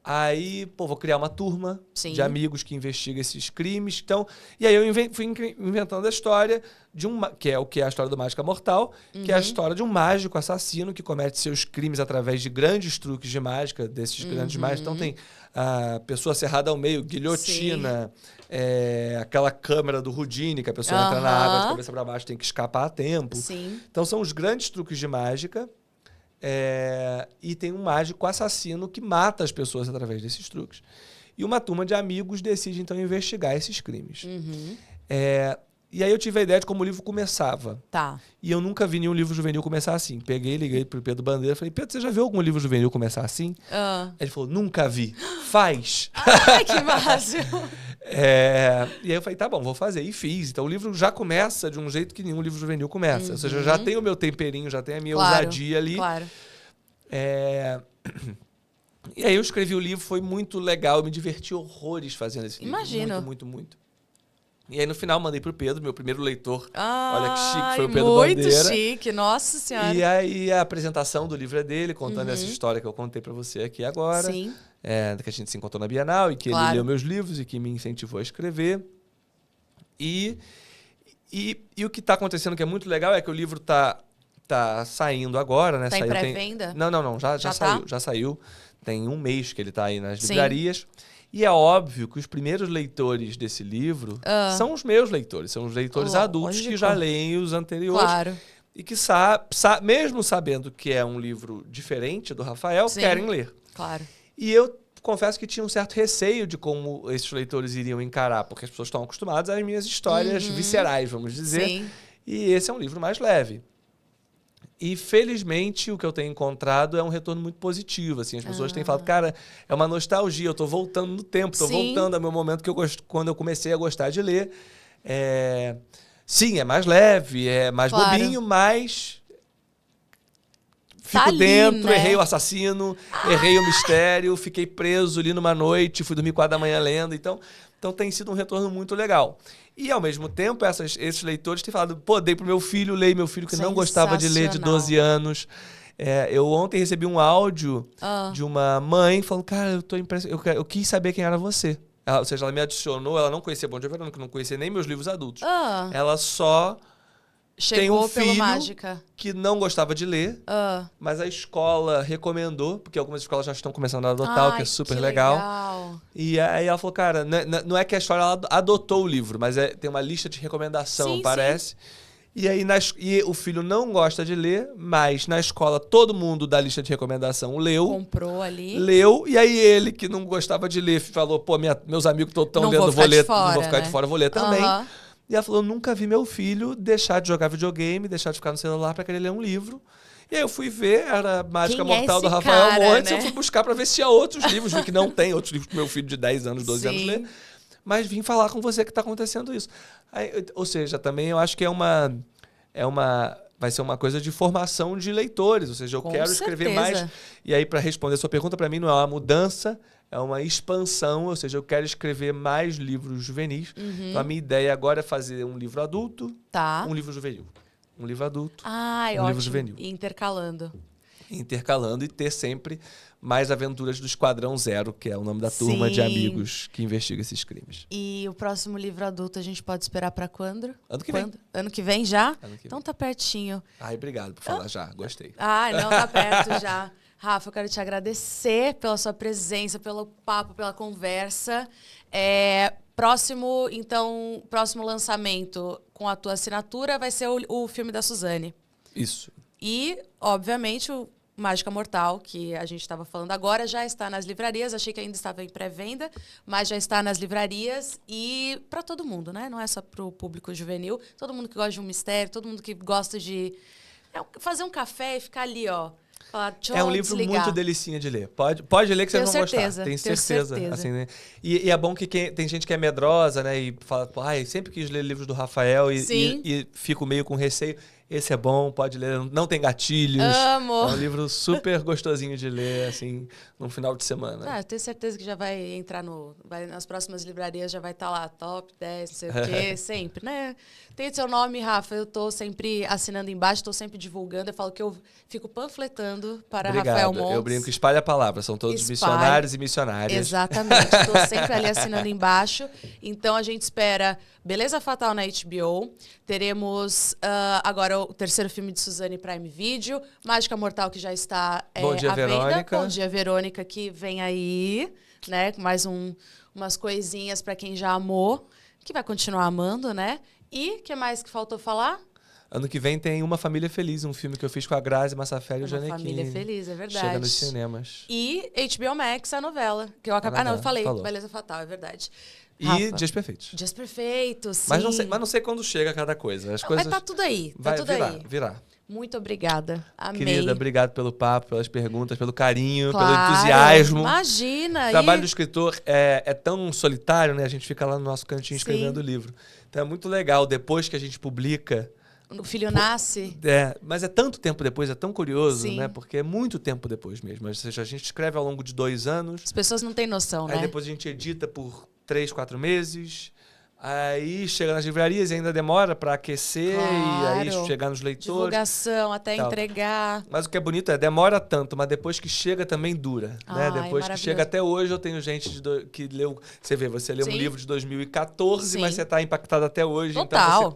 Aí, vou criar uma turma Sim. de amigos que investiga esses crimes. Então, e aí eu fui inventando a história de que é a história do Mágica Mortal, que é a história de um mágico assassino que comete seus crimes através de grandes truques de mágica, desses grandes mágicos. Então tem a pessoa serrada ao meio, guilhotina, aquela câmera do Houdini, que a pessoa entra na água de cabeça para baixo, tem que escapar a tempo. Sim. Então são os grandes truques de mágica. E tem um mágico assassino que mata as pessoas através desses truques. E uma turma de amigos decide, então, investigar esses crimes. E aí eu tive a ideia de como o livro começava. Tá. E eu nunca vi nenhum livro juvenil começar assim. Peguei, liguei pro Pedro Bandeira e falei, Pedro, você já viu algum livro juvenil começar assim? Ele falou, nunca vi. Faz! Ai, que máximo! E aí eu falei, tá bom, vou fazer. E fiz. Então o livro já começa de um jeito que nenhum livro juvenil começa. Ou seja, eu já tenho o meu temperinho, já tenho a minha ousadia ali. Claro. E aí eu escrevi o livro, foi muito legal. Eu me diverti horrores fazendo esse livro. Imagino. Muito, muito, muito. E aí no final mandei pro Pedro, meu primeiro leitor. Olha que chique, foi o Pedro muito Bandeira. Muito chique, nossa senhora. E aí a apresentação do livro é dele, contando essa história que eu contei pra você aqui agora. Sim. Que a gente se encontrou na Bienal e que ele leu meus livros e que me incentivou a escrever. E o que tá acontecendo que é muito legal é que o livro tá saindo agora, né? Tá em pré-venda? Não, já saiu. Tá? Já saiu. Tem um mês que ele tá aí nas livrarias. E é óbvio que os primeiros leitores desse livro são os meus leitores. São os leitores adultos que já leem os anteriores. Claro. E que, mesmo sabendo que é um livro diferente do Rafael, querem ler. Claro. E eu confesso que tinha um certo receio de como esses leitores iriam encarar, porque as pessoas estão acostumadas às minhas histórias viscerais, vamos dizer. Sim. E esse é um livro mais leve. E, felizmente, o que eu tenho encontrado é um retorno muito positivo. Assim, as pessoas têm falado, cara, é uma nostalgia, eu estou voltando no tempo, estou voltando ao meu momento quando eu comecei a gostar de ler. Sim, é mais leve, é mais bobinho, mas fico dentro, errei o assassino, errei o mistério, fiquei preso ali numa noite, fui dormir 4 da manhã lendo. Então tem sido um retorno muito legal. E, ao mesmo tempo, esses leitores têm falado, dei pro meu filho, leio meu filho que não gostava de ler de 12 anos. Eu ontem recebi um áudio de uma mãe falando, cara, eu tô impressionado, eu quis saber quem era você. Ou seja, ela me adicionou, ela não conhecia Bom Dia Verônica, não conhecia nem meus livros adultos. Ela só tem um filho Mágica. que não gostava de ler, mas a escola recomendou, porque algumas escolas já estão começando a adotar, o que é super legal. E aí ela falou, cara, não é que a história ela adotou o livro, mas tem uma lista de recomendação, parece. E aí e o filho não gosta de ler, mas na escola todo mundo da lista de recomendação leu. Comprou ali. Leu, e aí ele, que não gostava de ler, falou, pô, meus amigos estão lendo, vou ler, não vou ficar de fora, vou ler também. E ela falou, nunca vi meu filho deixar de jogar videogame, deixar de ficar no celular pra querer ler um livro. E aí eu fui ver, era Mágica Mortal do Rafael Montes, eu fui buscar pra ver se tinha outros livros, vi que não tem outros livros que meu filho de 10 anos, 12 anos lê. Mas vim falar com você que tá acontecendo isso. Aí, ou seja, também eu acho que vai ser uma coisa de formação de leitores, ou seja, eu quero escrever mais. E aí, para responder a sua pergunta, para mim não é uma mudança, é uma expansão, ou seja, eu quero escrever mais livros juvenis. Então, a minha ideia agora é fazer um livro adulto, um livro juvenil. Um livro adulto, livro juvenil. E intercalando. Intercalando e ter sempre mais aventuras do Esquadrão Zero, que é o nome da turma de amigos que investiga esses crimes. E o próximo livro adulto a gente pode esperar para quando? Ano que vem. Ano que vem já? Então tá pertinho. Ai, obrigado por falar já, gostei. Não, tá perto já. Rafa, eu quero te agradecer pela sua presença, pelo papo, pela conversa. Próximo lançamento com a tua assinatura vai ser o filme da Suzane. Isso. E, obviamente, o Mágica Mortal, que a gente estava falando agora, já está nas livrarias. Achei que ainda estava em pré-venda, mas já está nas livrarias e para todo mundo, né? Não é só para o público juvenil. Todo mundo que gosta de um mistério, todo mundo que gosta de fazer um café e ficar ali, ó. Falar, é um livro muito delicinha de ler. Pode ler que vocês vão gostar. Tenho certeza. Assim, né? E é bom que tem gente que é medrosa, né? E fala, sempre quis ler livros do Rafael e fico meio com receio. Esse é bom, pode ler, não tem gatilhos. Amo! É um livro super gostosinho de ler, assim, num final de semana. Eu tenho certeza que já vai entrar nas próximas livrarias, já vai estar lá, top 10, não sei o quê, sempre, né? Tem seu nome, Rafa, eu tô sempre assinando embaixo, tô sempre divulgando, eu falo que eu fico panfletando para Rafael Montes. Eu brinco, espalha a palavra, são todos missionários e missionárias. Exatamente, tô sempre ali assinando embaixo. Então a gente espera Beleza Fatal na HBO, teremos agora o terceiro filme de Suzane Prime Video, Mágica Mortal, que já está Bom Dia, à venda. Verônica. Bom Dia, Verônica, que vem aí, né? Com mais umas coisinhas para quem já amou, que vai continuar amando, né? E o que mais que faltou falar? Ano que vem tem Uma Família Feliz, um filme que eu fiz com a Grazi Massafera e o Janequine. Uma Família Feliz, é verdade. Chega nos cinemas. E HBO Max, a novela. Que eu acabei... eu falei. Falou. Beleza Fatal, é verdade. E Rafa, Dias Perfeitos. Dias Perfeitos, sim. Mas não sei quando chega cada coisa. Coisas... Mas tá tudo aí. Vai virar. Muito obrigada. Amei. Querida, obrigado pelo papo, pelas perguntas, pelo carinho, pelo entusiasmo. Imagina. O trabalho do escritor é tão solitário, né? A gente fica lá no nosso cantinho escrevendo o livro. Então é muito legal, depois que a gente publica... O filho nasce. Mas é tanto tempo depois, é tão curioso, né? Porque é muito tempo depois mesmo. Ou seja, a gente escreve ao longo de 2 anos. As pessoas não têm noção, né? Aí depois a gente edita por 3, 4 meses. Aí chega nas livrarias e ainda demora para aquecer e aí chegar nos leitores. Divulgação, até entregar. Mas o que é bonito demora tanto, mas depois que chega também dura. Né? Depois que chega até hoje, eu tenho gente que leu... Você leu um livro de 2014, mas você está impactado até hoje. Total.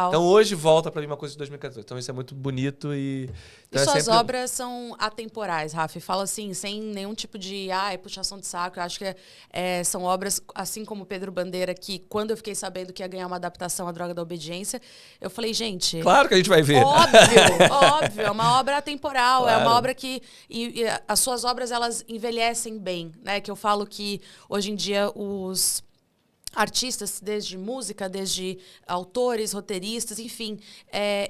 Então hoje volta para mim uma coisa de 2014. Então isso é muito bonito e... Então suas obras são atemporais, Rafa. Fala assim, sem nenhum tipo de puxação de saco. Eu acho que são obras, assim como Pedro Bandeira, que quando eu fiquei sabendo que ia ganhar uma adaptação à Droga da Obediência, eu falei, gente... Claro que a gente vai ver. Óbvio. É uma obra atemporal. Claro. É uma obra que... E as suas obras, elas envelhecem bem, né? Que eu falo que, hoje em dia, os... artistas, desde música, desde autores, roteiristas, enfim,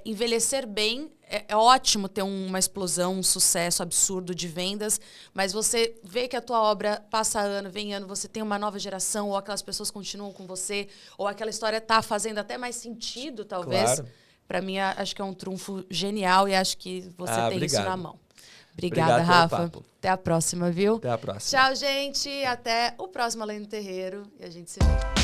envelhecer bem é ótimo ter uma explosão, um sucesso absurdo de vendas, mas você vê que a tua obra passa ano, vem ano, você tem uma nova geração, ou aquelas pessoas continuam com você, ou aquela história está fazendo até mais sentido, talvez. Claro. Para mim, acho que é um trunfo genial e acho que você tem isso na mão. Obrigada, Rafa. Até a próxima, viu? Até a próxima. Tchau, gente. Até o próximo Além do Terreiro. E a gente se vê.